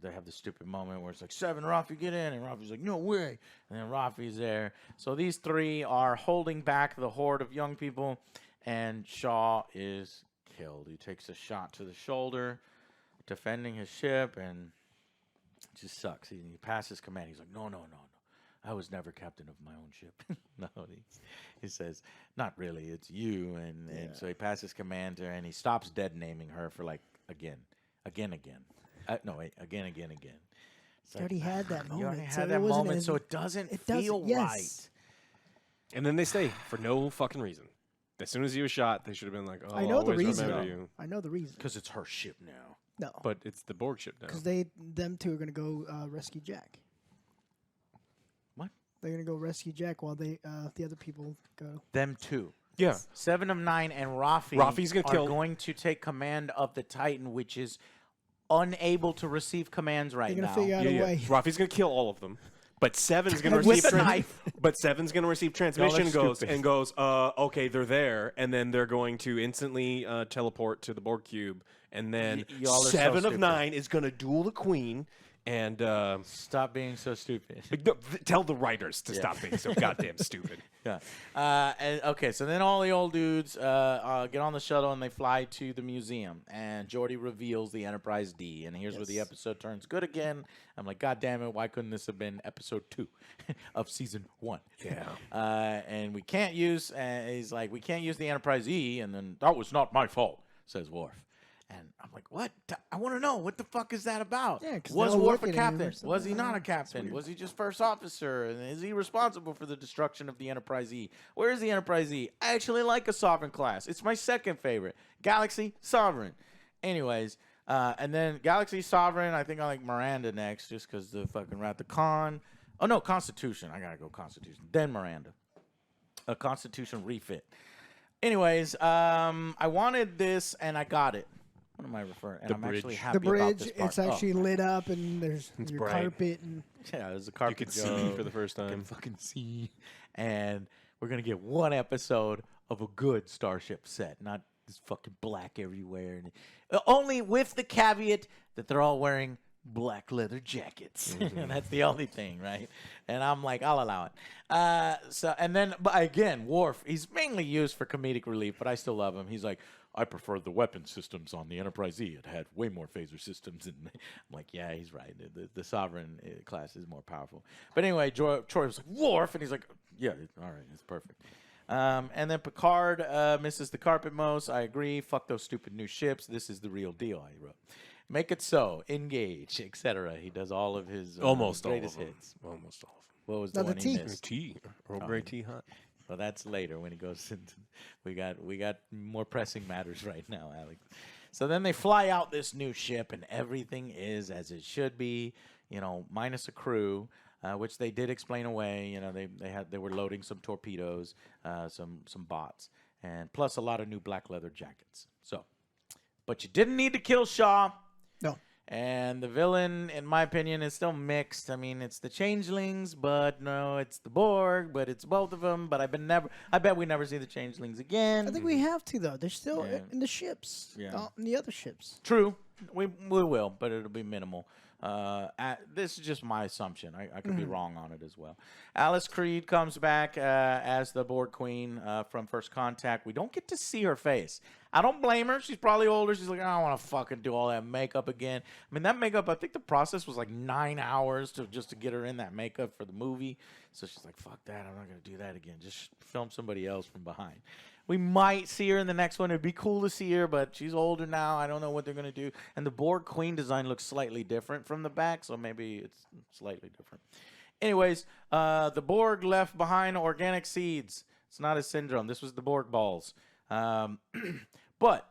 they have the stupid moment where it's like, Seven, Rafi, get in, and Rafi's like, no way, and then Rafi's there. So these 3 are holding back the horde of young people, and Shaw is killed. He takes a shot to the shoulder, defending his ship, and it just sucks. He passes command. He's like, no. I was never captain of my own ship. No, he says, not really, it's you. And so he passes command to her, and he stops dead naming her for like again. Again. It's You already had that moment. You already so had it that wasn't moment, as- so it doesn't it feel doesn't- yes. right. And then they stay for no fucking reason. As soon as he was shot, they should have been like, oh, I know I'll the always reason. remember you. I know the reason. Because it's her ship now. No, But it's the Borg ship now. because them 2 are gonna go rescue Jack. What? They're gonna go rescue Jack while the other people go. Them 2. Yeah. 7 of 9 and Rafi Rafi's gonna are kill- going to take command of the Titan, which is unable to receive commands right They're now. gonna figure out a way. Rafi's gonna kill all of them. But Seven's gonna With receive a knife. But Seven's gonna receive transmission that's goes stupid. and goes, okay, they're there, and then they're going to instantly teleport to the Borg cube, and then y'all are so 7 of stupid. 9 is gonna duel the Queen, and Stop being so stupid. tell the writers to stop being so goddamn stupid. Yeah. Okay, so then all the old dudes get on the shuttle and they fly to the museum. And Geordi reveals the Enterprise D. And here's where the episode turns good again. I'm like, God damn it, why couldn't this have been episode 2 of season 1? Yeah. And we can't use, he's like, we can't use the Enterprise E. And then, that was not my fault, says Worf. And I'm like, what? I want to know, what the fuck is that about? Yeah, 'cause was they'll Worf look a at him or captain? something. Was he not a It's captain? weird. Was he just first officer? And is he responsible for the destruction of the Enterprise E? Where is the Enterprise E? I actually like a Sovereign class. It's my second favorite. Galaxy, Sovereign. Anyways, and then Galaxy, Sovereign, I think I like Miranda next just because the fucking Wrath of Khan. Oh, no, Constitution. I got to go Constitution. Then Miranda. A Constitution refit. Anyways, I wanted this and I got it. What am I referring? And The I'm actually bridge. happy The about bridge, this part. it's actually lit up, and there's your bright. carpet, and yeah, there's a You carpet. could see joke. for the first You can time. fucking see, and we're gonna get one episode of a good starship set, not this fucking black everywhere. And only with the caveat that they're all wearing black leather jackets. That's the only thing, right? And I'm like, I'll allow it. But again, Worf, he's mainly used for comedic relief, but I still love him. He's like, I prefer the weapon systems on the Enterprise E. It had way more phaser systems. And I'm like, yeah, he's right. The Sovereign class is more powerful. But anyway, Troy was like, Worf, and he's like, yeah, all right, it's perfect. And then Picard misses the carpet most. I agree. Fuck those stupid new ships. This is the real deal, I wrote. Make it so, engage, etc. He does all of his Almost greatest all of them. hits. Almost all of What was the Not the one he tea. missed? Tea. Earl Grey tea hot. Well, that's later when he goes into. We got more pressing matters right now, Alex. So then they fly out this new ship, and everything is as it should be. Minus a crew, which they did explain away. They were loading some torpedoes, some bots, and plus a lot of new black leather jackets. So, but you didn't need to kill Shaw. No. And the villain, in my opinion, is still mixed. I mean, it's the changelings, but no, it's the Borg, but it's both of them. But I bet we never see the changelings again. I think we have to, though. They're still Yeah. in the ships. Yeah. In the other ships. True, we will, but it'll be minimal. This is just my assumption. I could be wrong on it as well. Alice Creed comes back as the Borg Queen from First Contact. We don't get to see her face. I don't blame her. She's probably older. She's like, I don't want to fucking do all that makeup again. I mean, that makeup, I think the process was like 9 hours just to get her in that makeup for the movie. So she's like, fuck that. I'm not going to do that again. Just film somebody else from behind. We might see her in the next one. It'd be cool to see her, but she's older now. I don't know what they're going to do. And the Borg Queen design looks slightly different from the back, so maybe it's slightly different. Anyways, the Borg left behind organic seeds. It's not a syndrome. This was the Borg balls. But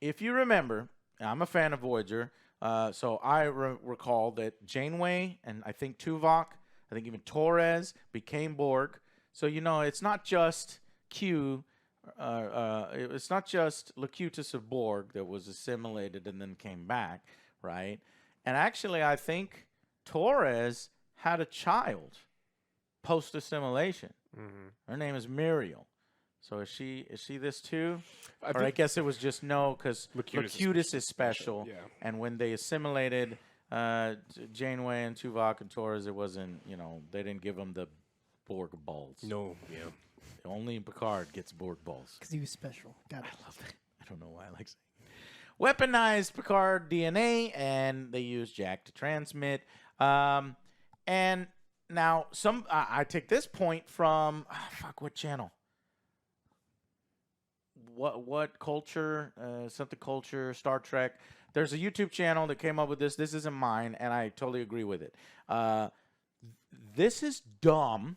if you remember, I'm a fan of Voyager, so I recall that Janeway and I think Tuvok, I think even Torres became Borg. So, it's not just Q, it's not just Locutus of Borg that was assimilated and then came back, right? And actually, I think Torres had a child post-assimilation. Her name is Muriel. So is she this too? I guess it was just no, because Locutus is special. Yeah. And when they assimilated Janeway and Tuvok and Torres, it wasn't, they didn't give them the Borg balls. No, yeah. Only Picard gets Borg balls. Because he was special. Got it. I love that. I don't know why I like saying it. Weaponized Picard DNA, and they use Jack to transmit. And now I take this point from what channel? What culture? Something culture, Star Trek. There's a YouTube channel that came up with this. This isn't mine, and I totally agree with it. This is dumb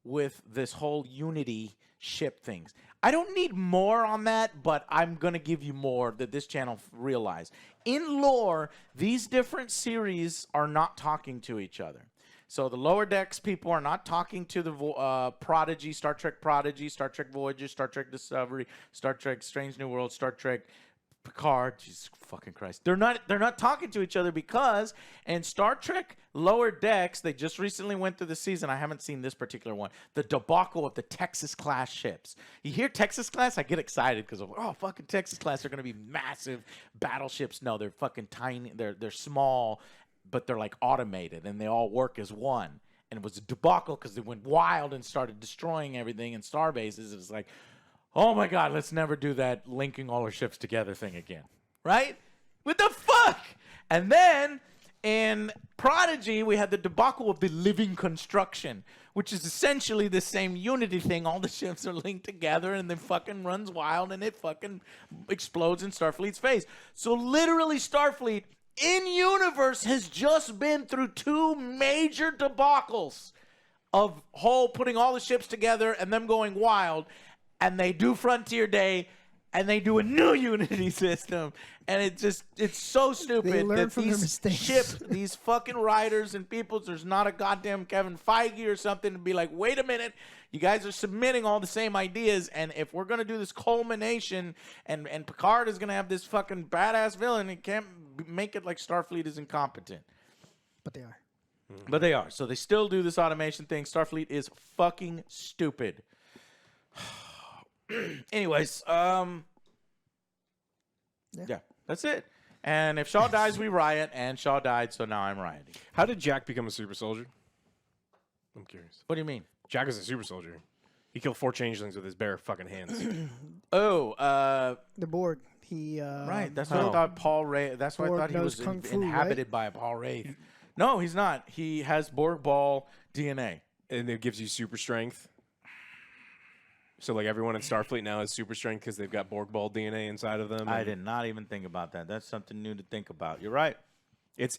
with this whole Unity ship things. I don't need more on that, but I'm going to give you more that this channel realized. In lore, these different series are not talking to each other. So the Lower Decks people are not talking to the Prodigy, Star Trek Prodigy, Star Trek Voyager, Star Trek Discovery, Star Trek Strange New World, Star Trek Picard. Jesus fucking Christ. They're not talking to each other because in Star Trek Lower Decks, they just recently went through the season. I haven't seen this particular one. The debacle of the Texas class ships. You hear Texas class, I get excited because I'm like, oh, fucking Texas class are going to be massive battleships. No, they're fucking tiny. They're small, but they're like automated and they all work as one. And it was a debacle because they went wild and started destroying everything in star bases. It's like, oh my God, let's never do that linking all our ships together thing again. Right? What the fuck? And then in Prodigy, we had the debacle of the living construction, which is essentially the same Unity thing. All the ships are linked together and then fucking runs wild and it fucking explodes in Starfleet's face. So literally Starfleet in universe has just been through 2 major debacles of putting all the ships together and them going wild. And they do Frontier Day, and they do a new Unity system, and it's so stupid They learn that from their these mistakes. these fucking writers and people, there's not a goddamn Kevin Feige or something to be like, wait a minute, you guys are submitting all the same ideas, and if we're gonna do this culmination, and Picard is gonna have this fucking badass villain, it can't make it like Starfleet is incompetent. But they are. But they are. So they still do this automation thing. Starfleet is fucking stupid. Anyways, yeah, that's it. And if Shaw dies, we riot. And Shaw died, so now I'm rioting. How did Jack become a super soldier? I'm curious. What do you mean? Jack is a super soldier. He killed 4 changelings with his bare fucking hands. Oh, The Borg. He right. That's what I thought. Paul Ray. That's why I Borg thought he knows was Kung Fu, inhabited by a Paul Ray. No, he's not. He has Borg ball DNA. And it gives you super strength. So, like, everyone in Starfleet now has super strength because they've got Borg ball DNA inside of them. I did not even think about that. That's something new to think about. You're right. It's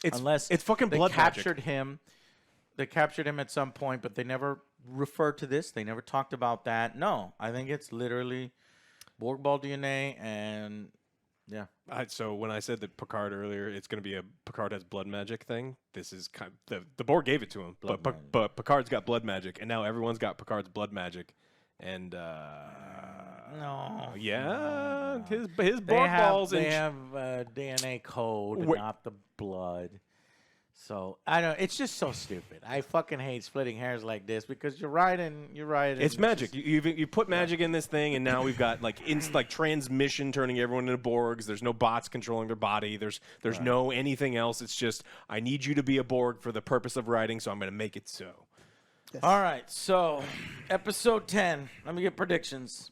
fucking they blood captured magic. him. They captured him at some point, but they never referred to this. They never talked about that. No, I think it's literally Borg ball DNA, and yeah. So when I said that Picard earlier, it's going to be a Picard has blood magic thing. This is kind of, the Borg gave it to him, but Picard's got blood magic, and now everyone's got Picard's blood magic, and No. yeah, his They Borg balls they and have DNA code, Wait. not the blood. So I don't. It's just so stupid. I fucking hate splitting hairs like this because you're right. it's magic. You put magic in this thing, and now we've got like transmission turning everyone into Borgs. There's no bots controlling their body. There's no anything else. It's just I need you to be a Borg for the purpose of writing, so I'm going to make it so. Yes. All right. So episode 10. Let me get predictions.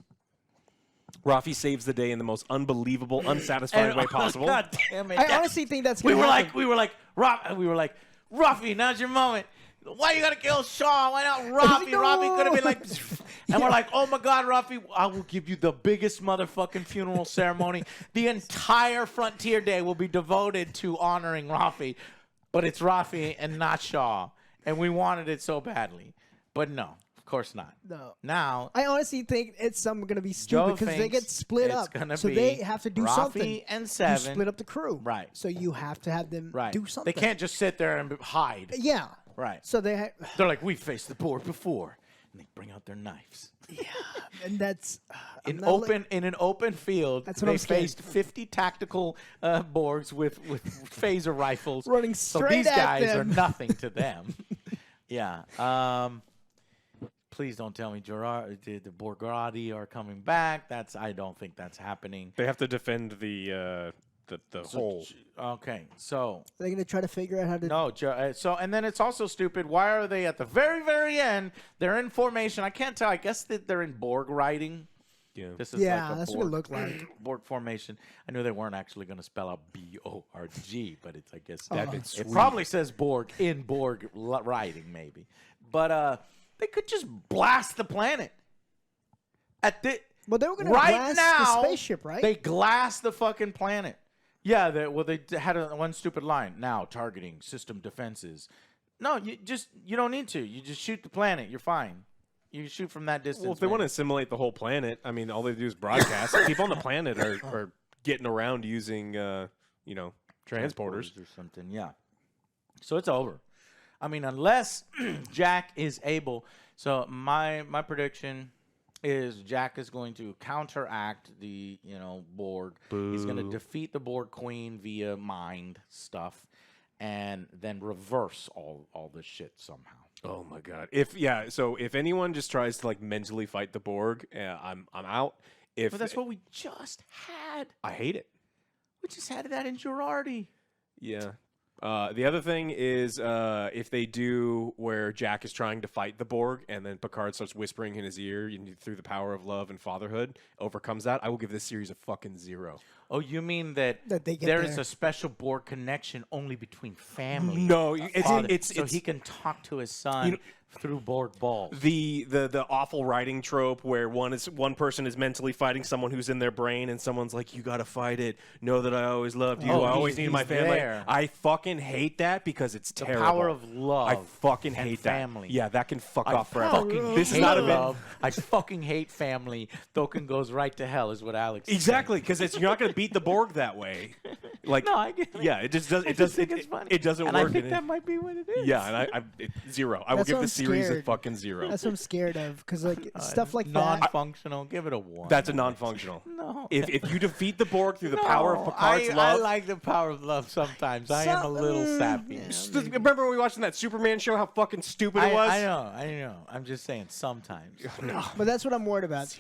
Rafi saves the day in the most unbelievable, unsatisfying way possible. God damn it! I honestly think that's we gonna were happen. like, Ruffy, now's your moment. Why you gotta kill Shaw? Why not Ruffy? No. Ruffy could have been like, and we're like, oh my God, Ruffy, I will give you the biggest motherfucking funeral ceremony. The entire Frontier Day will be devoted to honoring Ruffy, but it's Ruffy and not Shaw, and we wanted it so badly, but no. Of course not. No. Now, I honestly think it's something going to be Joe stupid because they thinks get split it's up. gonna So be they have to do Rafi something. and You Seven. split up the crew. Right. So you have to have them right. do something. They can't just sit there and hide. Yeah. Right. So They're like, we faced the Borg before. And they bring out their knives. and that's In an open field, That's what they I'm scared. faced 50 tactical Borgs with phaser rifles. Running So straight these at guys are them. nothing to them. Yeah. Please don't tell me the Borgati are coming back. I don't think that's happening. They have to defend the hole. Okay, so they're going to try to figure out how to. no. And then it's also stupid. Why are they at the very, very end? They're in formation. I can't tell. I guess that they're in Borg riding. Yeah. This is Yeah, like a that's what it looked like. Borg formation. I knew they weren't actually going to spell out B-O-R-G, but it's I guess That'd be it sweet. probably says Borg in Borg riding maybe, but they could just blast the planet. Well, they were going to right blast now, the spaceship, right? They glassed the fucking planet. Yeah, they had one stupid line. Now targeting system defenses. No, you don't need to. You just shoot the planet. You're fine. You can shoot from that distance. Well, if they want to assimilate the whole planet, I mean, all they do is broadcast. People on the planet are getting around using, transporters. or something. Yeah. So it's over. I mean, unless Jack is able. So my prediction is Jack is going to counteract the Borg. Boo. He's going to defeat the Borg Queen via mind stuff, and then reverse all this shit somehow. Oh my god! So if anyone just tries to like mentally fight the Borg, I'm out. But that's what we just had. I hate it. We just had that in Girardi. Yeah. The other thing is if they do where Jack is trying to fight the Borg and then Picard starts whispering in his ear and through the power of love and fatherhood overcomes that, I will give this series a fucking 0. Oh, you mean that they get there is there. a special Borg connection only between family? No, So he can talk to his son through Borg balls. the awful writing trope where one person is mentally fighting someone who's in their brain and someone's like, you gotta fight it. Know that I always loved you. Oh, I always he's needed my family. there. I fucking hate that because it's The terrible. power of love. I fucking and hate family. that. Yeah, that can fuck I off forever. fucking This hate is not a love. I fucking hate family. Token goes right to hell, is what Alex. is Exactly, because you're not going to beat the Borg that way. Like, No, I get it. yeah, it just does. I It just does. think it's funny. It doesn't and work. I think in that it. might be what it is. Yeah, and 0. I will That's give why the I'm series a scared. fucking 0. That's what I'm scared of because stuff like that. non-functional. Give it a 1. That's a non-functional. No. If you defeat the Borg through the power of Picard's I love. like the power of love sometimes. I am a little sappy. Remember when we watched that Superman show? How fucking stupid it was. I know. I'm just saying sometimes. No. But that's what I'm worried about.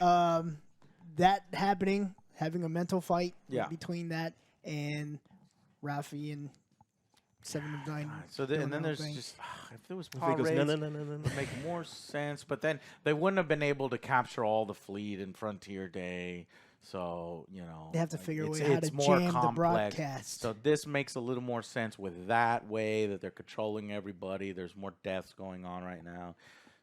that happening, having a mental fight Yeah. between that and Raffi and 7 of 9. So and then there's just if there was He power goes, raids, no. it would make more sense. But then they wouldn't have been able to capture all the fleet in Frontier Day. So They have to figure a way it's how to more jam the complex. broadcast. So this makes a little more sense with that way that they're controlling everybody. There's more deaths going on right now.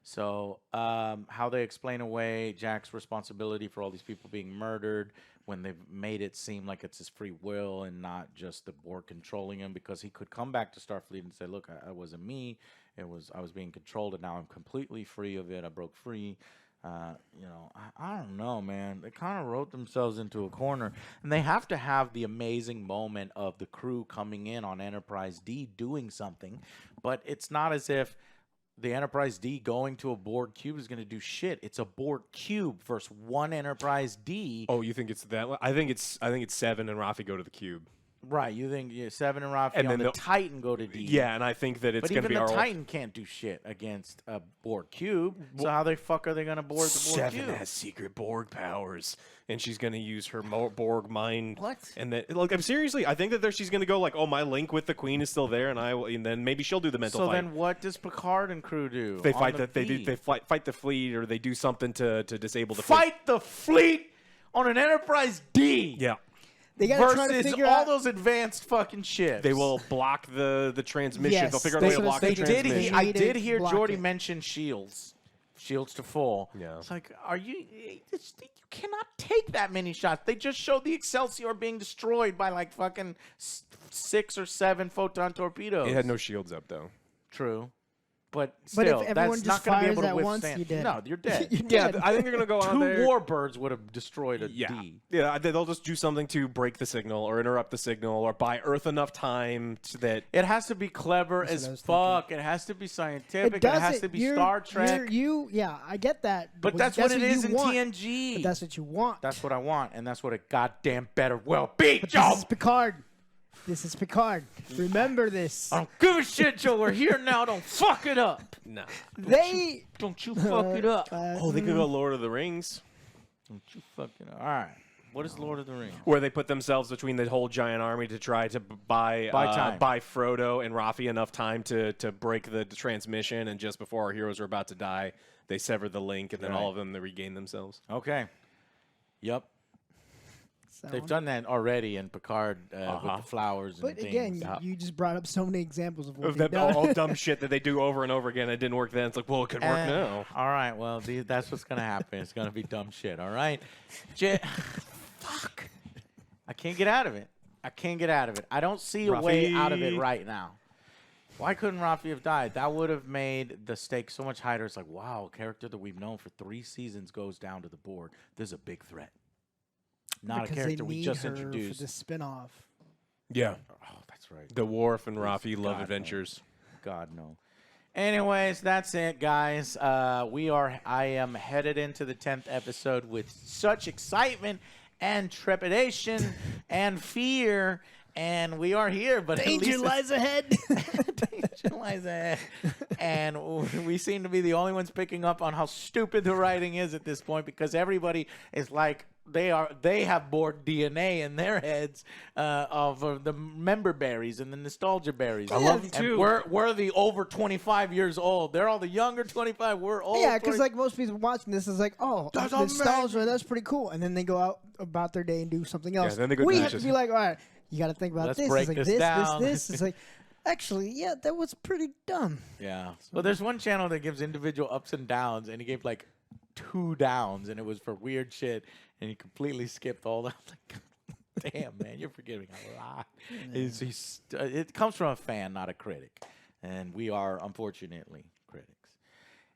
So how they explain away Jack's responsibility for all these people being murdered when they've made it seem like it's his free will and not just the Borg controlling him, because he could come back to Starfleet and say, look, I wasn't me. I was being controlled, and now I'm completely free of it. I broke free. I don't know, man. They kind of wrote themselves into a corner, and they have to have the amazing moment of the crew coming in on Enterprise D doing something, but it's not as if the Enterprise D going to a Borg cube is going to do shit. It's a Borg cube versus one Enterprise D. Oh, you think it's that one? I think it's 7 and Rafi go to the cube. Right, you think 7 and Rafi And on then the Titan go to D. Yeah, and I think that it's but going to even be the our Titan can't do shit against a Borg cube. So how the fuck are they going to board the Borg 7 cube? has secret Borg powers, and she's going to use her Borg mind. What? And then, I'm seriously, I think that she's going to go like, oh, my link with the Queen is still there, and then maybe she'll do the mental So fight. then what does Picard and crew do? They on fight the they fight the fleet, or they do something to disable the fight the fleet on an Enterprise D. fleet. Yeah. They got to try to Versus figure all out. those advanced fucking ships. They will block the transmission. Yes, They'll figure out a way to that's what block the they did. transmission. I did hear Block Jordy it. mention shields to full. Yeah. It's like, you cannot take that many shots. They just showed the Excelsior being destroyed by like fucking 6 or 7 photon torpedoes. It had no shields up, though. True. But But still, if everyone that's just not going to be fires able to at once, withstand. you're dead. No, you're dead. You're Yeah, dead. I think they're going to go out there. Two warbirds would have destroyed a Yeah. D. Yeah, they'll just do something to break the signal or interrupt the signal or buy Earth enough time that. It has to be clever That's what I as was fuck. It has to be scientific. It, doesn't. has to be You're- Star Trek. Yeah, I get that. But that's what it is in want. TNG. But that's what you want. That's what I want, and that's what it goddamn better will be, But Joe. this is Picard. This is Picard. Remember this. I don't give a shit, Joe. We're here now. Don't fuck it up. Nah. They. Don't you fuck it up. Oh, they could go Lord of the Rings, Don't you fuck it up. All right. What is Lord of the Rings? where they put themselves between the whole giant army to try to buy time. buy Frodo and Rafi enough time to break the transmission, and just before our heroes are about to die, they sever the link, and then all of them they regain themselves. Okay. Yep. They've done that already in Picard with the flowers and But things. again, you just brought up so many examples of what Of they've that done. all dumb shit that they do over and over again. It didn't work then. It's like, well, it could work now. All right. Well, that's what's going to happen. It's going to be dumb shit. All right. Fuck. I can't get out of it. I don't see a way out of it Rafi. right now. Why couldn't Rafi have died? That would have made the stakes so much higher. It's like, wow, a character that we've known for 3 seasons goes down to the board. There's a big threat. Not because a character they we need just her introduced. for the spin-off. Yeah. Oh, that's right. The Worf and Rafi love God, adventures. God, no. Anyways, that's it, guys. I am headed into the 10th episode with such excitement and trepidation and fear, and we are here. But at Danger least lies ahead. Danger lies ahead. And we seem to be the only ones picking up on how stupid the writing is at this point, because everybody is like, they have Borg DNA in their heads of the member berries and the nostalgia berries. I love them too. And we're the over 25 years old. They're all the younger 25. We're old. Yeah, because 20 like most people watching this is like, oh, That's nostalgia, that's pretty cool, and then they go out about their day and do something else. then they go we do have to just- be like, all right, you got to think about Let's this. break It's like this down. this. It's like, actually, yeah, that was pretty dumb. Yeah. Well, there's one channel that gives individual ups and downs, and he gave like 2 downs, and it was for weird shit, and he completely skipped all that. Like, damn, man, you're forgiving a lot. It comes from a fan, not a critic, and we are unfortunately critics.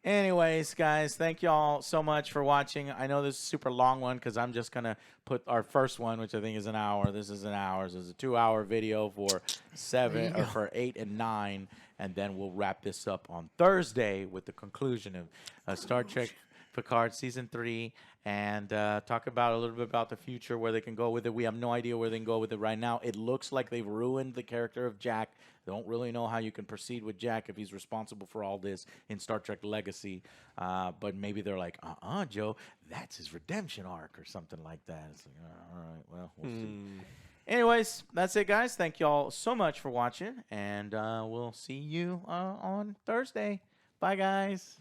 Anyways, guys, thank y'all so much for watching. I know this is a super long one because I'm just gonna put our first one, which I think is an hour. This is an hour. So it's a 2-hour video for 7 or for 8 and 9, and then we'll wrap this up on Thursday with the conclusion of Star Trek Picard season 3 and talk about a little bit about the future, where they can go with it. We have no idea where they can go with it right now. It looks like they've ruined the character of Jack. Don't really know how you can proceed with Jack if he's responsible for all this in Star Trek Legacy. But maybe they're like, Joe, that's his redemption arc or something like that. It's like, all right, well, we'll see. Anyways, that's it, guys. Thank y'all so much for watching, and we'll see you on Thursday. Bye, guys.